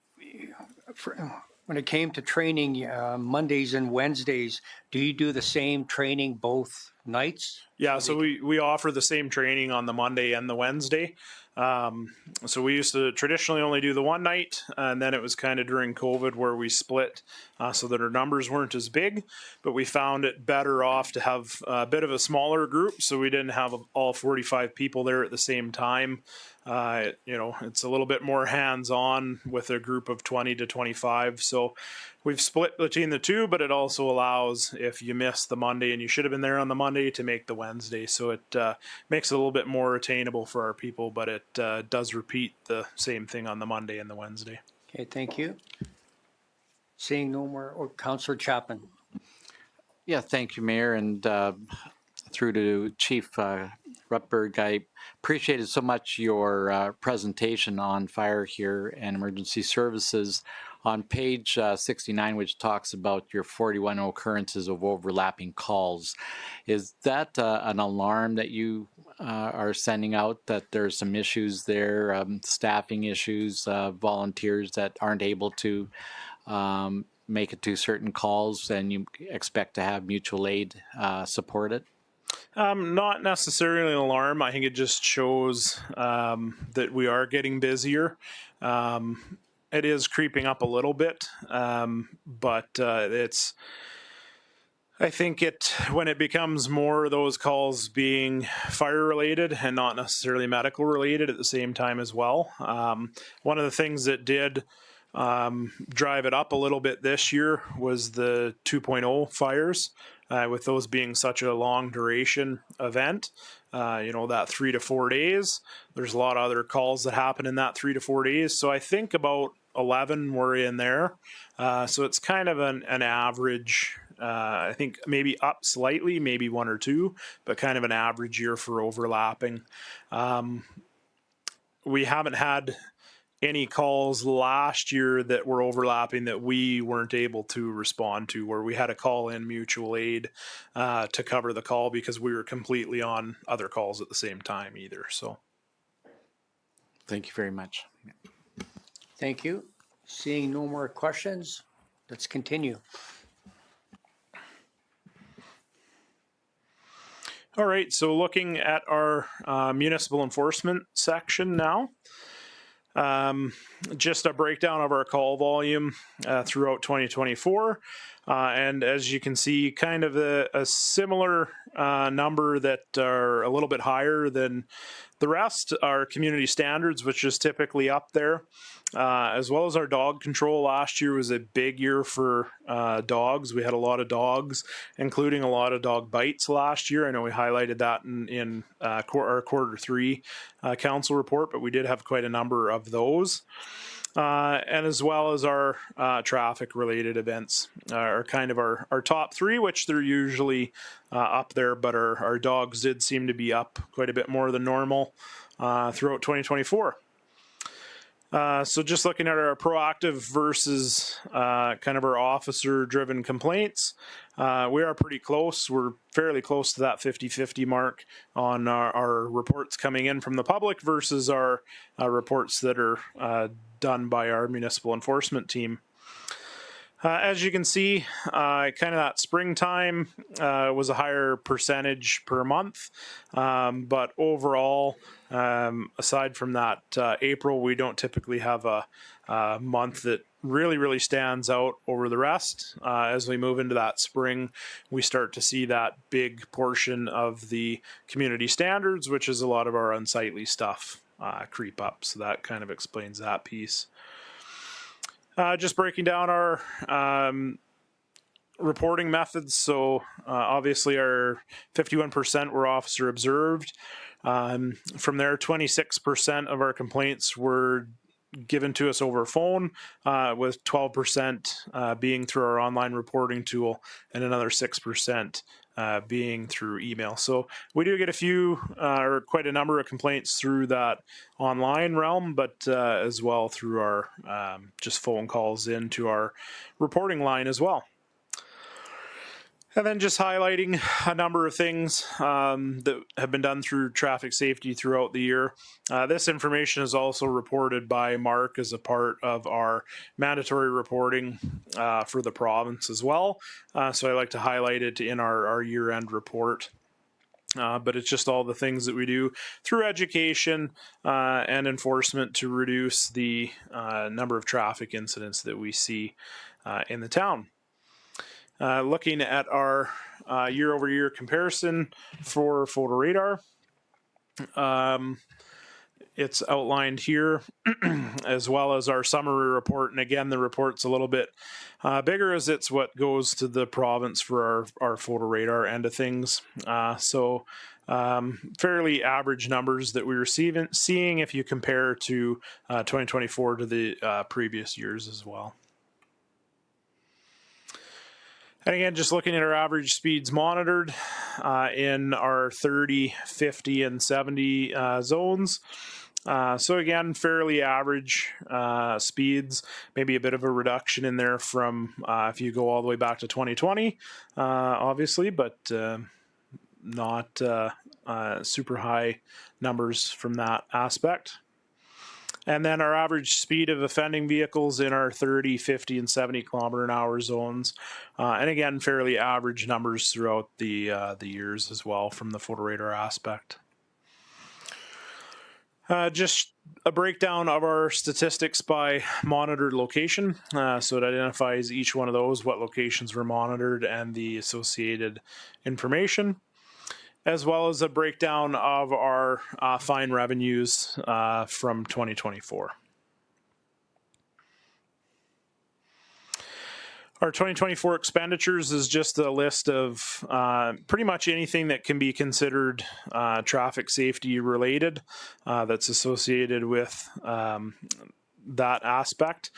when it came to training Mondays and Wednesdays, do you do the same training both nights? Yeah, so we offer the same training on the Monday and the Wednesday. So we used to traditionally only do the one night, and then it was kind of during COVID where we split so that our numbers weren't as big, but we found it better off to have a bit of a smaller group so we didn't have all 45 people there at the same time. It's a little bit more hands-on with a group of 20 to 25. So we've split between the two, but it also allows if you miss the Monday and you should have been there on the Monday to make the Wednesday. So it makes it a little bit more attainable for our people, but it does repeat the same thing on the Monday and the Wednesday. Okay, thank you. Seeing no more, or Councillor Chapman. Yeah, thank you, Mayor, and through to Chief Rutberg. I appreciated so much your presentation on fire here and emergency services. On page 69, which talks about your 41 occurrences of overlapping calls, is that an alarm that you are sending out that there's some issues there, staffing issues, volunteers that aren't able to make it to certain calls, and you expect to have mutual aid support it? Not necessarily an alarm. I think it just shows that we are getting busier. It is creeping up a little bit, but it's. I think when it becomes more of those calls being fire related and not necessarily medical related at the same time as well. One of the things that did drive it up a little bit this year was the 2.0 fires, with those being such a long duration event. That 3 to 4 days. There's a lot of other calls that happen in that 3 to 4 days. So I think about 11 were in there. So it's kind of an average. I think maybe up slightly, maybe 1 or 2, but kind of an average year for overlapping. We haven't had any calls last year that were overlapping that we weren't able to respond to, where we had to call in mutual aid to cover the call because we were completely on other calls at the same time either. So Thank you very much. Thank you. Seeing no more questions, let's continue. all right, so looking at our municipal enforcement section now. Just a breakdown of our call volume throughout 2024. And as you can see, kind of a similar number that are a little bit higher than the rest. Our community standards, which is typically up there, as well as our dog control. Last year was a big year for dogs. We had a lot of dogs, including a lot of dog bites last year. I know we highlighted that in our Q3 council report, but we did have quite a number of those. And as well as our traffic-related events are kind of our top 3, which they're usually up there, but our dogs did seem to be up quite a bit more than normal throughout 2024. So just looking at our proactive versus kind of our officer-driven complaints, we are pretty close. We're fairly close to that 50-50 mark on our reports coming in from the public versus our reports that are done by our municipal enforcement team. As you can see, kind of that springtime was a higher percentage per month, but overall, aside from that April, we don't typically have a month that really stands out over the rest. As we move into that spring, we start to see that big portion of the community standards, which is a lot of our unsightly stuff, creep up. So that kind of explains that piece. Just breaking down our reporting methods. So obviously our 51% were officer observed. From there, 26% of our complaints were given to us over phone, with 12% being through our online reporting tool and another 6% being through email. So we do get a few or quite a number of complaints through that online realm, but as well through our just phone calls into our reporting line as well. And then just highlighting a number of things that have been done through traffic safety throughout the year. This information is also reported by Mark as a part of our mandatory reporting for the province as well. So I like to highlight it in our year-end report. But it's just all the things that we do through education and enforcement to reduce the number of traffic incidents that we see in the town. Looking at our year-over-year comparison for photo radar, it's outlined here, as well as our summary report. And again, the report's a little bit bigger, as it's what goes to the province for our photo radar end of things. So fairly average numbers that we were seeing if you compare to 2024 to the previous years as well. And again, just looking at our average speeds monitored in our 30, 50, and 70 zones. So again, fairly average speeds, maybe a bit of a reduction in there from if you go all the way back to 2020, obviously, but not super high numbers from that aspect. And then our average speed of offending vehicles in our 30, 50, and 70 kilometer an hour zones. And again, fairly average numbers throughout the years as well from the photo radar aspect. Just a breakdown of our statistics by monitored location. So it identifies each one of those, what locations were monitored, and the associated information, as well as a breakdown of our fine revenues from 2024. Our 2024 expenditures is just a list of pretty much anything that can be considered traffic safety related that's associated with that aspect.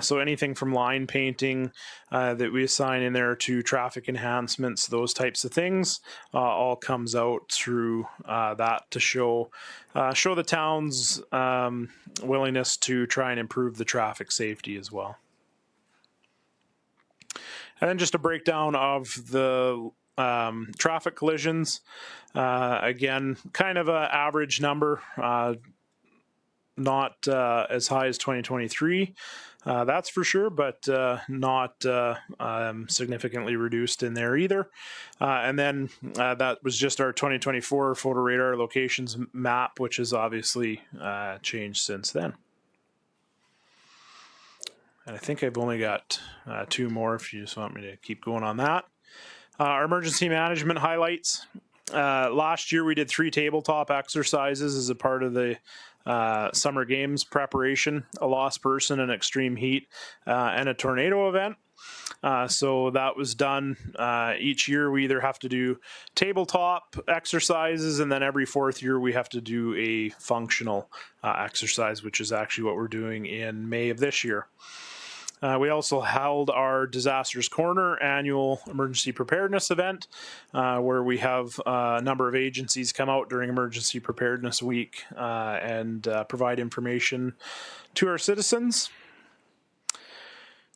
So anything from line painting that we assign in there to traffic enhancements, those types of things, all comes out through that to show the town's willingness to try and improve the traffic safety as well. And then just a breakdown of the traffic collisions. Again, kind of an average number, not as high as 2023, that's for sure, but not significantly reduced in there either. And then that was just our 2024 photo radar locations map, which has obviously changed since then. And I think I've only got two more if you just want me to keep going on that. Our emergency management highlights. Last year we did 3 tabletop exercises as a part of the summer games preparation, a lost person, an extreme heat, and a tornado event. So that was done each year. We either have to do tabletop exercises, and then every 4th year we have to do a functional exercise, which is actually what we're doing in May of this year. We also held our Disasters Corner annual emergency preparedness event, where we have a number of agencies come out during Emergency Preparedness Week and provide information to our citizens.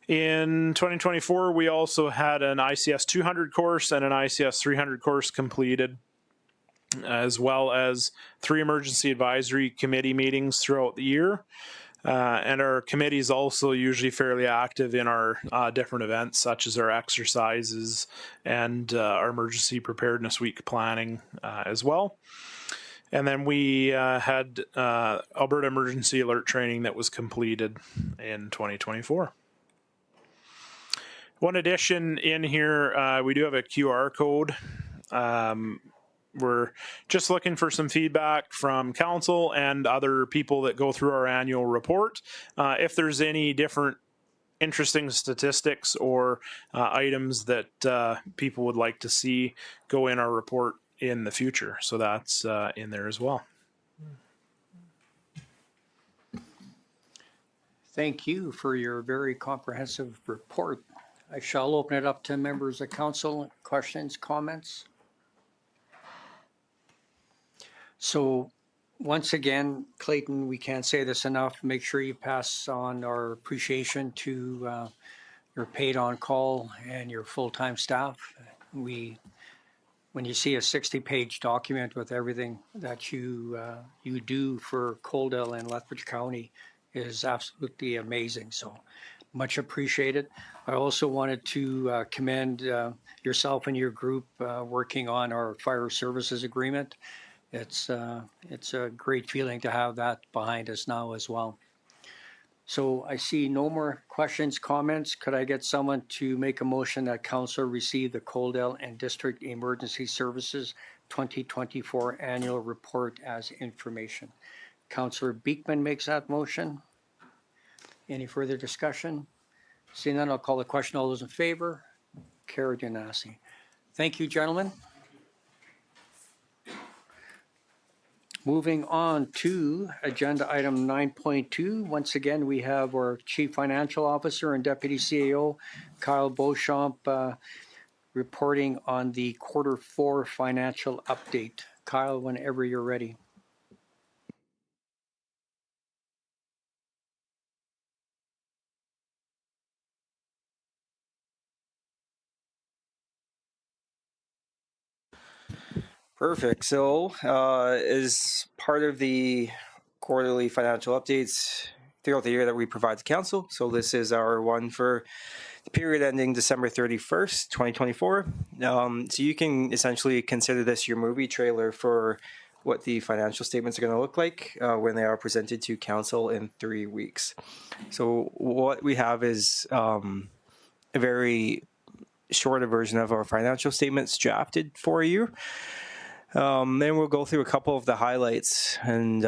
In 2024, we also had an ICS 200 course and an ICS 300 course completed, as well as 3 emergency advisory committee meetings throughout the year. And our committee is also usually fairly active in our different events, such as our exercises and our Emergency Preparedness Week planning as well. And then we had Alberta Emergency Alert Training that was completed in 2024. One addition in here, we do have a QR code. We're just looking for some feedback from council and other people that go through our annual report. If there's any different interesting statistics or items that people would like to see go in our report in the future. So that's in there as well. Thank you for your very comprehensive report. I shall open it up to members of council. Questions, comments? So once again, Clayton, we can't say this enough. Make sure you pass on our appreciation to your paid on call and your full-time staff. when you see a 60-page document with everything that you do for Coaldale and Lethbridge County is absolutely amazing. So much appreciated. I also wanted to commend yourself and your group working on our fire services agreement. It's a great feeling to have that behind us now as well. So I see no more questions, comments. Could I get someone to make a motion that council receive the Coaldale and District Emergency Services 2024 Annual Report as information? Councillor Beekman makes that motion. Any further discussion? Seeing none, I'll call the question. All those in favor? Carried unanimously. Thank you, gentlemen. Moving on to agenda item 9.2. Once again, we have our Chief Financial Officer and Deputy CAO, Kyle Beauchamp, reporting on the Q4 financial update. Kyle, whenever you're ready. Perfect. So, as part of the quarterly financial updates throughout the year that we provide to council, so this is our one for the period ending December 31st, 2024. So you can essentially consider this your movie trailer for what the financial statements are going to look like when they are presented to council in 3 weeks. So what we have is a very shorter version of our financial statements drafted for you. Then we'll go through a couple of the highlights. And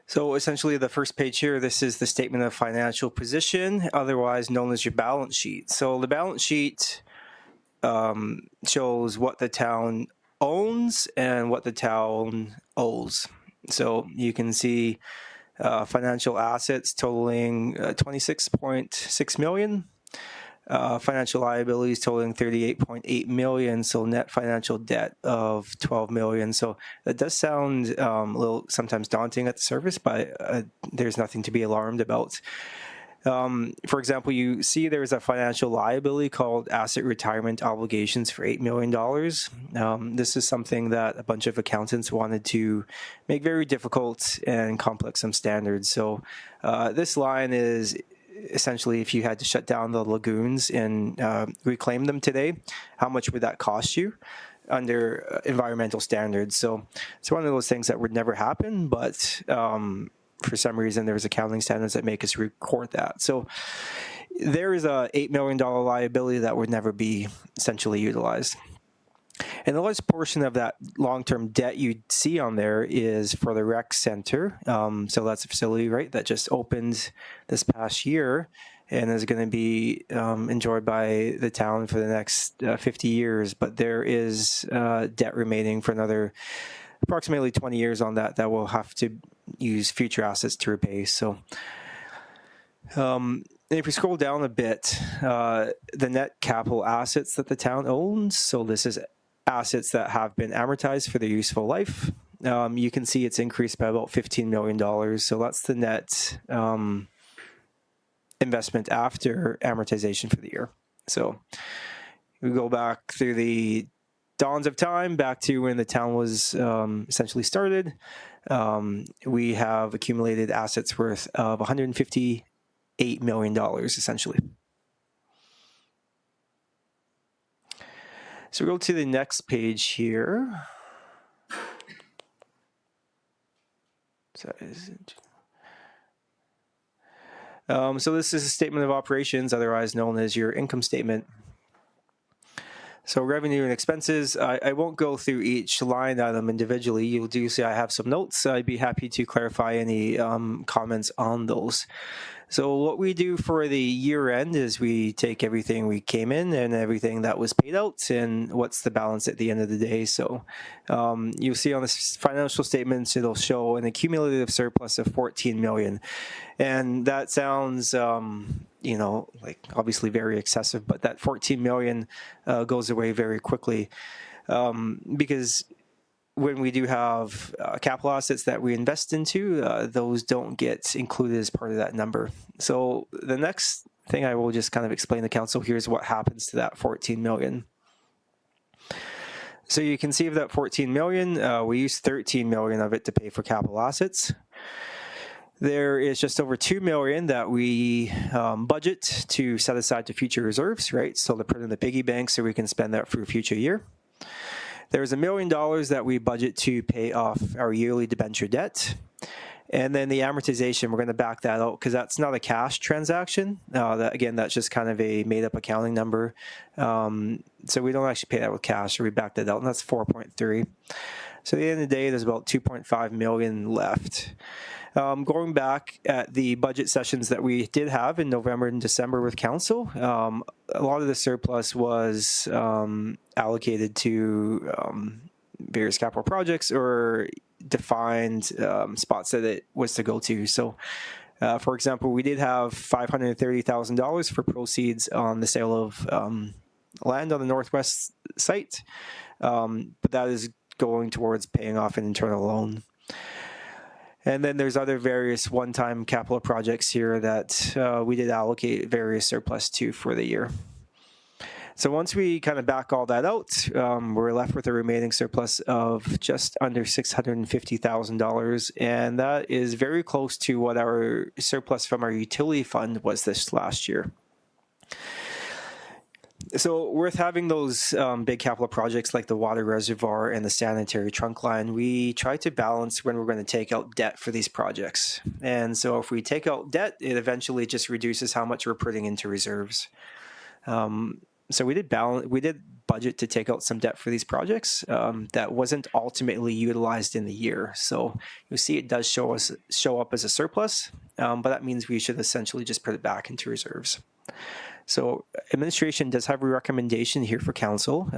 so essentially the first page here, this is the statement of financial position, otherwise known as your balance sheet. So the balance sheet shows what the town owns and what the town owes. So you can see financial assets totaling 26.6 million. Financial liabilities totaling 38.8 million, so net financial debt of 12 million. So that does sound a little sometimes daunting at the surface, but there's nothing to be alarmed about. For example, you see there's a financial liability called asset retirement obligations for $8 million. This is something that a bunch of accountants wanted to make very difficult and complex some standards. So this line is essentially, if you had to shut down the lagoons and reclaim them today, how much would that cost you under environmental standards? So it's one of those things that would never happen, but for some reason there's accounting standards that make us record that. So there is a $8 million liability that would never be essentially utilized. And the largest portion of that long-term debt you see on there is for the rec center. So that's a facility, right, that just opened this past year and is going to be enjoyed by the town for the next 50 years. But there is debt remaining for another approximately 20 years on that we'll have to use future assets to repay. So if we scroll down a bit, the net capital assets that the town owns, so this is assets that have been amortized for their useful life. You can see it's increased by about $15 million. So that's the net investment after amortization for the year. So we go back through the dawns of time, back to when the town was essentially started. We have accumulated assets worth of $158 million, essentially. So we go to the next page here. So this is a statement of operations, otherwise known as your income statement. So revenue and expenses, I won't go through each line item individually. You'll do see I have some notes. I'd be happy to clarify any comments on those. So what we do for the year end is we take everything we came in and everything that was paid out and what's the balance at the end of the day. So you'll see on the financial statements, it'll show an accumulative surplus of 14 million. And that sounds, like obviously very excessive, but that 14 million goes away very quickly because when we do have capital assets that we invest into, those don't get included as part of that number. So the next thing I will just kind of explain to council, here's what happens to that 14 million. So you can see of that 14 million, we use 13 million of it to pay for capital assets. There is just over 2 million that we budget to set aside to future reserves, right? So to put in the piggy bank so we can spend that for a future year. There's $1 million that we budget to pay off our yearly debenture debt. And then the amortization, we're going to back that out because that's not a cash transaction. That's just kind of a made-up accounting number. So we don't actually pay that with cash, so we back that out, and that's 4.3. So at the end of the day, there's about 2.5 million left. Going back at the budget sessions that we did have in November and December with council, a lot of the surplus was allocated to various capital projects or defined spots that it was to go to. So, for example, we did have $530,000 for proceeds on the sale of land on the northwest site, but that is going towards paying off an internal loan. And then there's other various one-time capital projects here that we did allocate various surplus to for the year. So once we kind of back all that out, we're left with a remaining surplus of just under $650,000, and that is very close to what our surplus from our utility fund was this last year. So worth having those big capital projects like the water reservoir and the sanitary trunk line, we try to balance when we're going to take out debt for these projects. And so if we take out debt, it eventually just reduces how much we're putting into reserves. So we did budget to take out some debt for these projects that wasn't ultimately utilized in the year. So you'll see it does show up as a surplus, but that means we should essentially just put it back into reserves. So administration does have a recommendation here for council.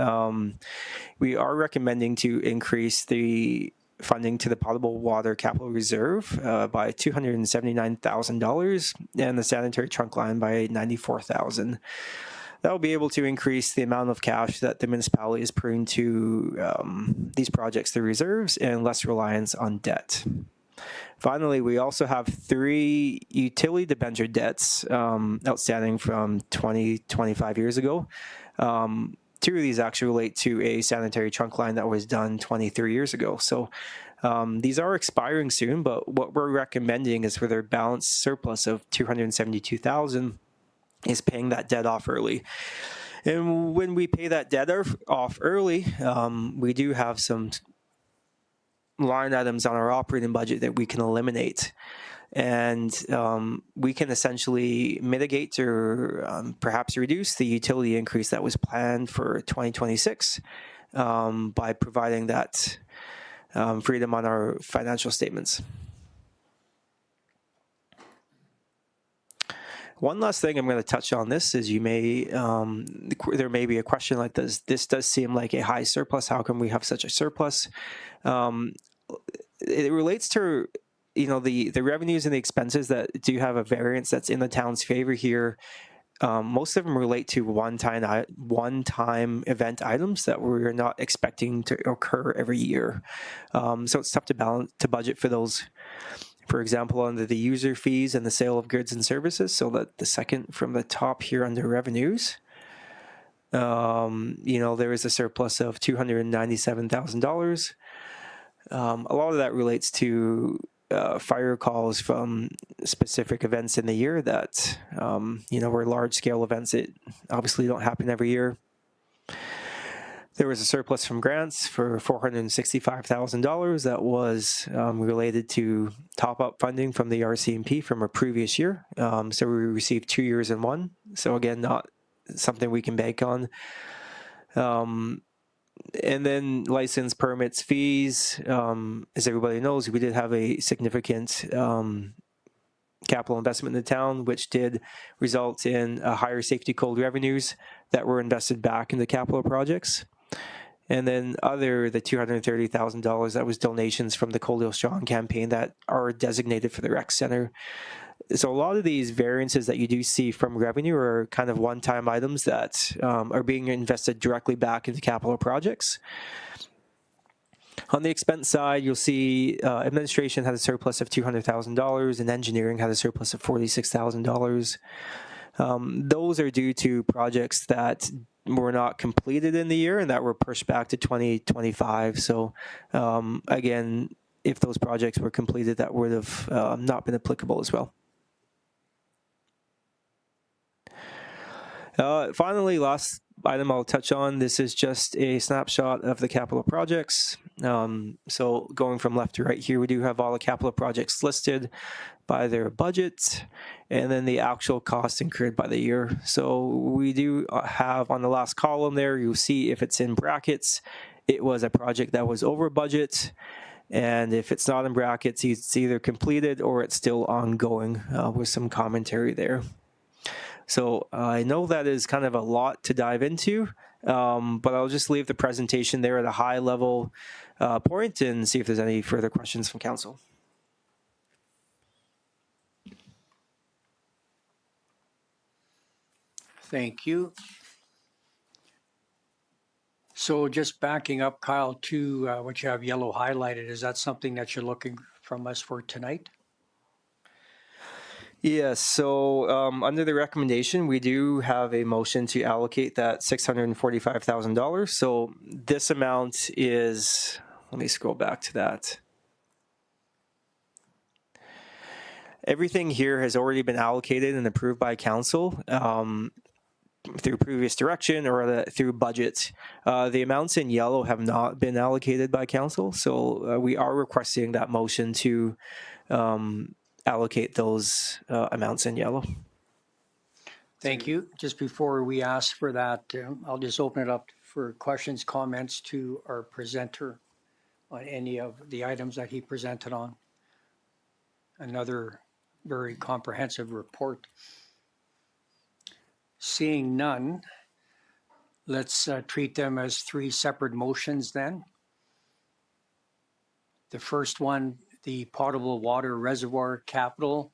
We are recommending to increase the funding to the potable water capital reserve by $279,000 and the sanitary trunk line by $94,000. That will be able to increase the amount of cash that the municipality is putting to these projects through reserves and less reliance on debt. Finally, we also have 3 utility debenture debts outstanding from 25 years ago. 2 of these actually relate to a sanitary trunk line that was done 23 years ago. So these are expiring soon, but what we're recommending is for their balanced surplus of $272,000 is paying that debt off early. And when we pay that debt off early, we do have some line items on our operating budget that we can eliminate. And we can essentially mitigate or perhaps reduce the utility increase that was planned for 2026 by providing that freedom on our financial statements. One last thing I'm going to touch on this is there may be a question like this. This does seem like a high surplus. How come we have such a surplus? It relates to the revenues and the expenses that do have a variance that's in the town's favor here. Most of them relate to one-time event items that we're not expecting to occur every year. So it's tough to budget for those. For example, under the user fees and the sale of goods and services, so that the second from the top here under revenues, there is a surplus of $297,000. A lot of that relates to fire calls from specific events in the year that, were large-scale events that obviously don't happen every year. There was a surplus from grants for $465,000 that was related to top-up funding from the RCMP from a previous year. So we received 2 years in one. So again, not something we can bank on. And then license, permits, fees. As everybody knows, we did have a significant capital investment in the town, which did result in higher safety code revenues that were invested back into capital projects. And then the $230,000 that was donations from the Coldale Strong campaign that are designated for the rec center. So a lot of these variances that you do see from revenue are kind of one-time items that are being invested directly back into capital projects. On the expense side, you'll see administration had a surplus of $200,000 and engineering had a surplus of $46,000. Those are due to projects that were not completed in the year and that were pushed back to 2025. So again, if those projects were completed, that would have not been applicable as well. Finally, last item I'll touch on, this is just a snapshot of the capital projects. So going from left to right here, we do have all the capital projects listed by their budget and then the actual cost incurred by the year. So we do have on the last column there, you'll see if it's in brackets, it was a project that was over budget. And if it's not in brackets, it's either completed or it's still ongoing with some commentary there. So I know that is kind of a lot to dive into, but I'll just leave the presentation there at a high level point and see if there's any further questions from council. Thank you. So just backing up, Kyle, to what you have yellow highlighted, is that something that you're looking from us for tonight? Yes, so under the recommendation, we do have a motion to allocate that $645,000. So this amount is, let me scroll back to that. Everything here has already been allocated and approved by council through previous direction or through budget. The amounts in yellow have not been allocated by council, so we are requesting that motion to allocate those amounts in yellow. Thank you. Just before we ask for that, I'll just open it up for questions, comments to our presenter on any of the items that he presented on. Another very comprehensive report. Seeing none, let's treat them as three separate motions then. The first one, the potable water reservoir capital,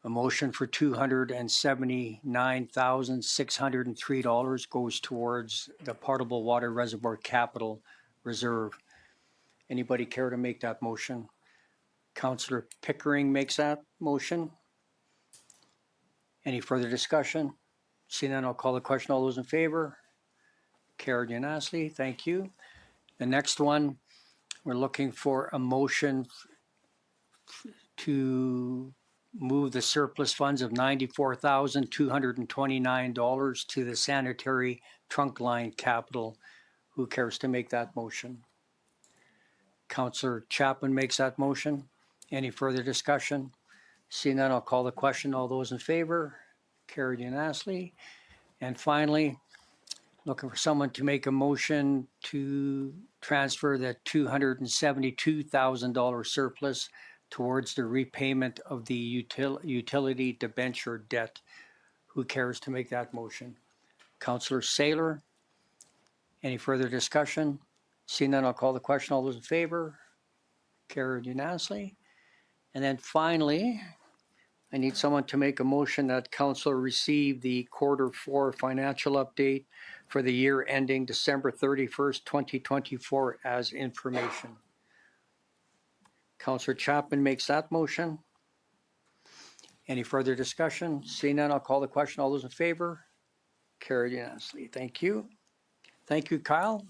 a motion for $279,603 goes towards the potable water reservoir capital reserve. Anybody care to make that motion? Councillor Pickering makes that motion. Any further discussion? Seeing none, I'll call the question. All those in favor? Carried unanimously. Thank you. The next one, we're looking for a motion to move the surplus funds of $94,229 to the sanitary trunk line capital. Who cares to make that motion? Councillor Chapman makes that motion. Any further discussion? Seeing none, I'll call the question. All those in favor? Carried unanimously. And finally, looking for someone to make a motion to transfer the $272,000 surplus towards the repayment of the utility debenture debt. Who cares to make that motion? Councillor Saylor. Any further discussion? Seeing none, I'll call the question. All those in favor? Carried unanimously. And then finally, I need someone to make a motion that council receive the Q4 financial update for the year ending December 31st, 2024 as information. Councillor Chapman makes that motion. Any further discussion? Seeing none, I'll call the question. All those in favor? Carried unanimously. Thank you. Thank you, Kyle.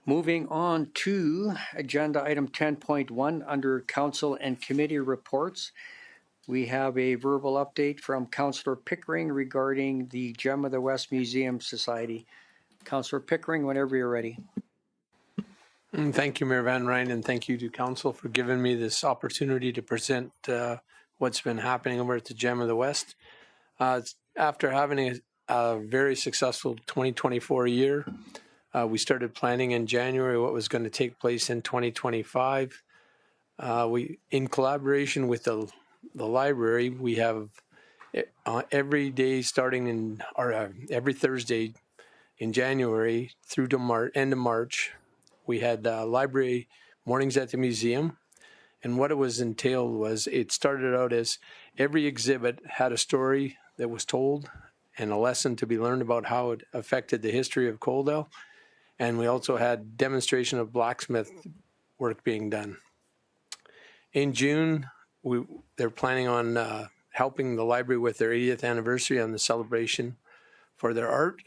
Moving on to agenda item 10.1 under council and committee reports. We have a verbal update from Councillor Pickering regarding the Gem of the West Museum Society. Councillor Pickering, whenever you're ready. Thank you, Mayor Van Rijn, and thank you to council for giving me this opportunity to present what's been happening over at the Gem of the West. After having a very successful 2024 year, we started planning in January what was going to take place in 2025. In collaboration with the library, we have every day starting in, or every Thursday in January through to end of March, we had library mornings at the museum. And what it was entailed was it started out as every exhibit had a story that was told and a lesson to be learned about how it affected the history of Coaldale. And we also had demonstration of blacksmith work being done. In June, they're planning on helping the library with their 80th anniversary on the celebration for their art.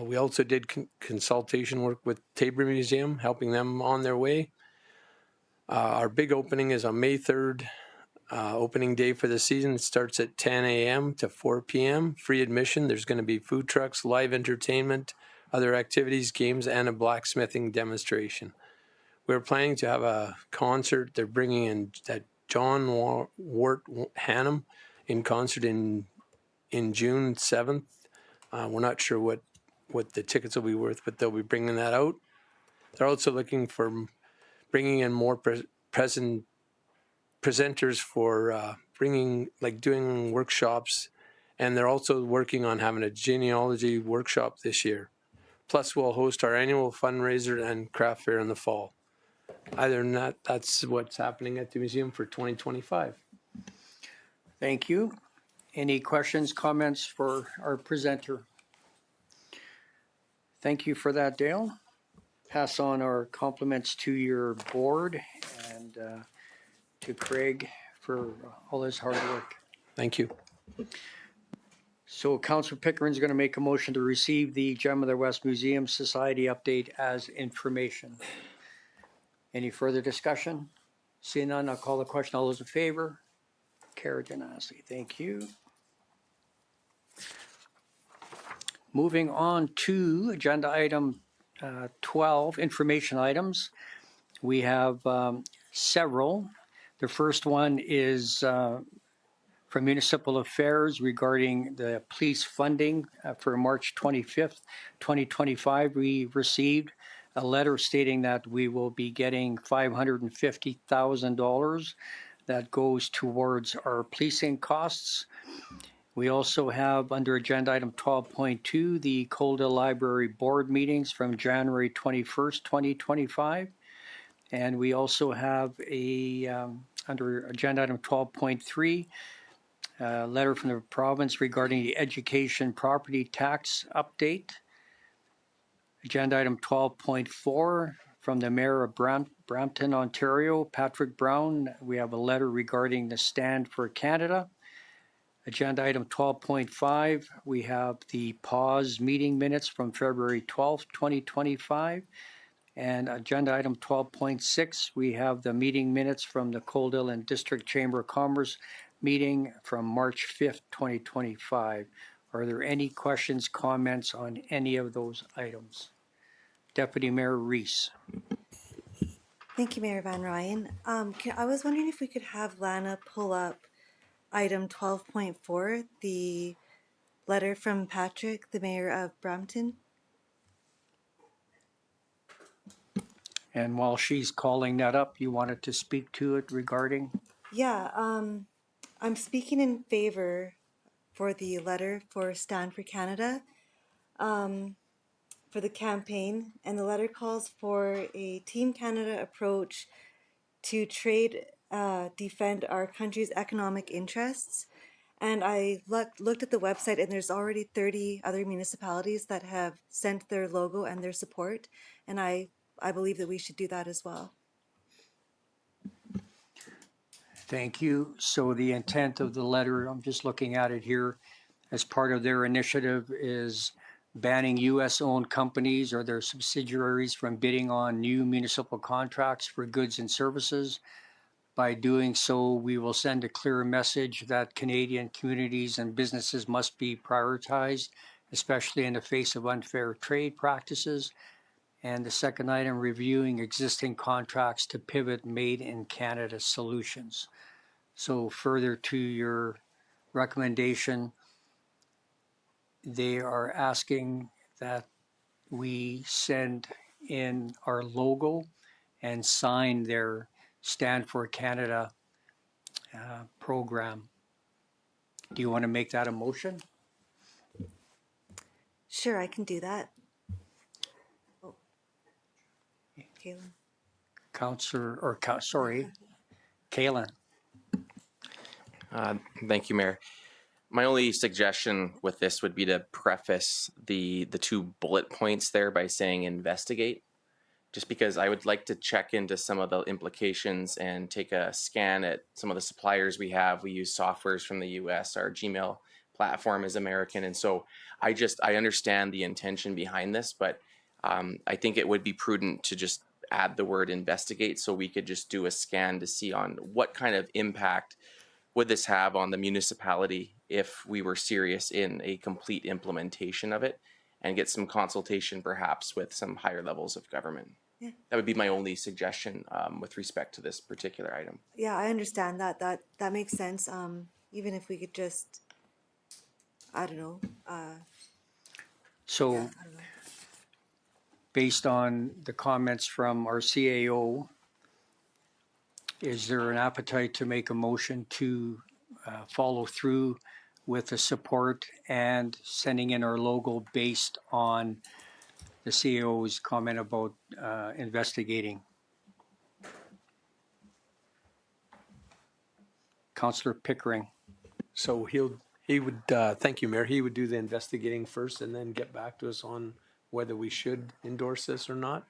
We also did consultation work with Tabor Museum, helping them on their way. Our big opening is on May 3rd. Opening day for the season starts at 10 a.m. to 4 p.m. Free admission. There's going to be food trucks, live entertainment, other activities, games, and a blacksmithing demonstration. We're planning to have a concert. They're bringing in that John Wart Hannum in concert in June 7th. We're not sure what the tickets will be worth, but they'll be bringing that out. They're also looking for bringing in more presenters for doing workshops, and they're also working on having a genealogy workshop this year. Plus, we'll host our annual fundraiser and craft fair in the fall. Other than that, that's what's happening at the museum for 2025. Thank you. Any questions, comments for our presenter? Thank you for that, Dale. Pass on our compliments to your board and to Craig for all his hard work. Thank you. So Councillor Pickering's going to make a motion to receive the Gem of the West Museum Society update as information. Any further discussion? Seeing none, I'll call the question. All those in favor? Carried unanimously. Thank you. Moving on to agenda item 12, information items. We have several. The first one is from Municipal Affairs regarding the police funding for March 25th, 2025. We received a letter stating that we will be getting $550,000 that goes towards our policing costs. We also have under agenda item 12.2, the Coldale Library Board meetings from January 21st, 2025. And we also have under agenda item 12.3, a letter from the province regarding the education property tax update. Agenda item 12.4 from the Mayor of Brampton, Ontario, Patrick Brown. We have a letter regarding the Stand for Canada. Agenda item 12.5, we have the pause meeting minutes from February 12th, 2025. And agenda item 12.6, we have the meeting minutes from the Coldale and District Chamber of Commerce meeting from March 5th, 2025. Are there any questions, comments on any of those items? Deputy Mayor Reese. Thank you, Mayor Van Rijn. I was wondering if we could have Lana pull up item 12.4, the letter from Patrick, the Mayor of Brampton. And while she's calling that up, you wanted to speak to it regarding? Yeah, I'm speaking in favor for the letter for Stand for Canada for the campaign. And the letter calls for a Team Canada approach to trade, defend our country's economic interests. And I looked at the website, and there's already 30 other municipalities that have sent their logo and their support. And I believe that we should do that as well. Thank you. So the intent of the letter, I'm just looking at it here, as part of their initiative is banning U.S.-owned companies or their subsidiaries from bidding on new municipal contracts for goods and services. By doing so, we will send a clear message that Canadian communities and businesses must be prioritized, especially in the face of unfair trade practices. And the second item, reviewing existing contracts to pivot made in Canada solutions. So further to your recommendation, they are asking that we send in our logo and sign their Stand for Canada program. Do you want to make that a motion? Sure, I can do that. Oh. Kaylin. Kaylin. Thank you, Mayor. My only suggestion with this would be to preface the two bullet points there by saying investigate, just because I would like to check into some of the implications and take a scan at some of the suppliers we have. We use softwares from the US. Our Gmail platform is American. And so I understand the intention behind this, but I think it would be prudent to just add the word investigate so we could just do a scan to see on what kind of impact would this have on the municipality if we were serious in a complete implementation of it, and get some consultation perhaps with some higher levels of government. Yeah. That would be my only suggestion with respect to this particular item. Yeah, I understand that. That makes sense. Even if we could just, I don't know. So I don't know. based on the comments from our CAO, is there an appetite to make a motion to follow through with the support and sending in our logo based on the CAO's comment about investigating? Councillor Pickering. So he would, thank you, Mayor. He would do the investigating first and then get back to us on whether we should endorse this or not.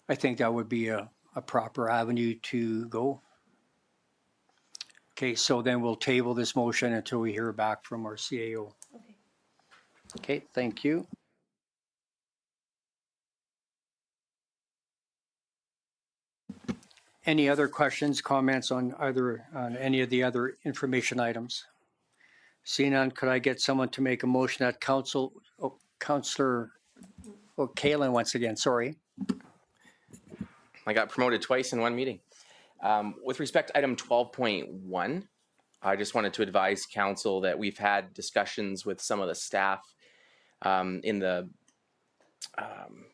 I think that would be a proper avenue to go. Okay, so then we'll table this motion until we hear back from our CAO. Okay. Okay, thank you. Any other questions, comments on any of the other information items? Seeing none, could I get someone to make a motion that Councillor Kaylin once again, sorry. I got promoted twice in one meeting. With respect to item 12.1, I just wanted to advise council that we've had discussions with some of the staff in the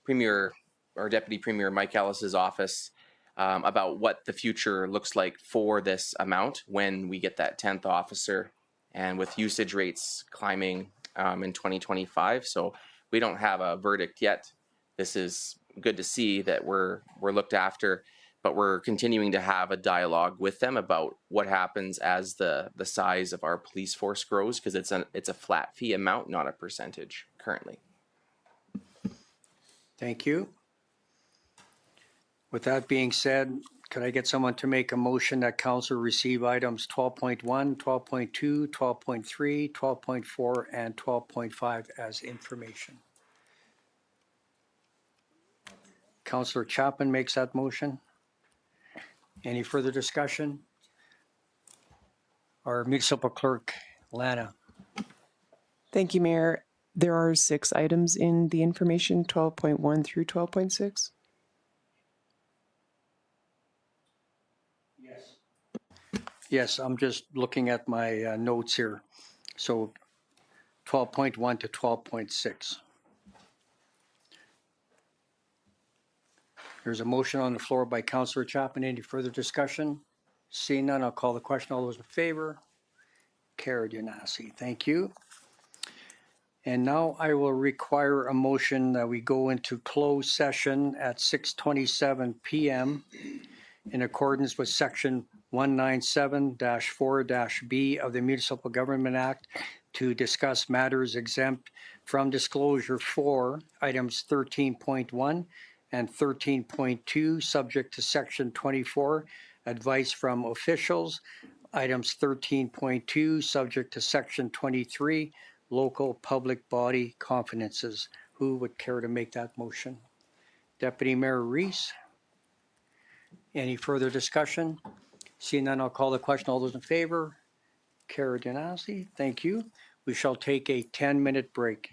Premier or Deputy Premier Mike Ellis's office about what the future looks like for this amount when we get that 10th officer, and with usage rates climbing in 2025. So we don't have a verdict yet. This is good to see that we're looked after, but we're continuing to have a dialogue with them about what happens as the size of our police force grows, because it's a flat fee amount, not a percentage currently. Thank you. With that being said, could I get someone to make a motion that council receive items 12.1, 12.2, 12.3, 12.4, and 12.5 as information? Councillor Chapman makes that motion. Any further discussion? Our municipal clerk, Lana. Thank you, Mayor. There are 6 items in the information, 12.1 through 12.6. Yes, I'm just looking at my notes here. So 12.1 to 12.6. There's a motion on the floor by Councillor Chapman. Any further discussion? Seeing none, I'll call the question. All those in favor? Carried unanimously. Thank you. And now I will require a motion that we go into closed session at 6:27 p.m. in accordance with Section 197-4-B of the Municipal Government Act to discuss matters exempt from disclosure for items 13.1 and 13.2, subject to Section 24, advice from officials. Items 13.2, subject to Section 23, local public body confidences. Who would care to make that motion? Deputy Mayor Reese. Any further discussion? Seeing none, I'll call the question. All those in favor? Carried unanimously. Thank you. We shall take a 10-minute break.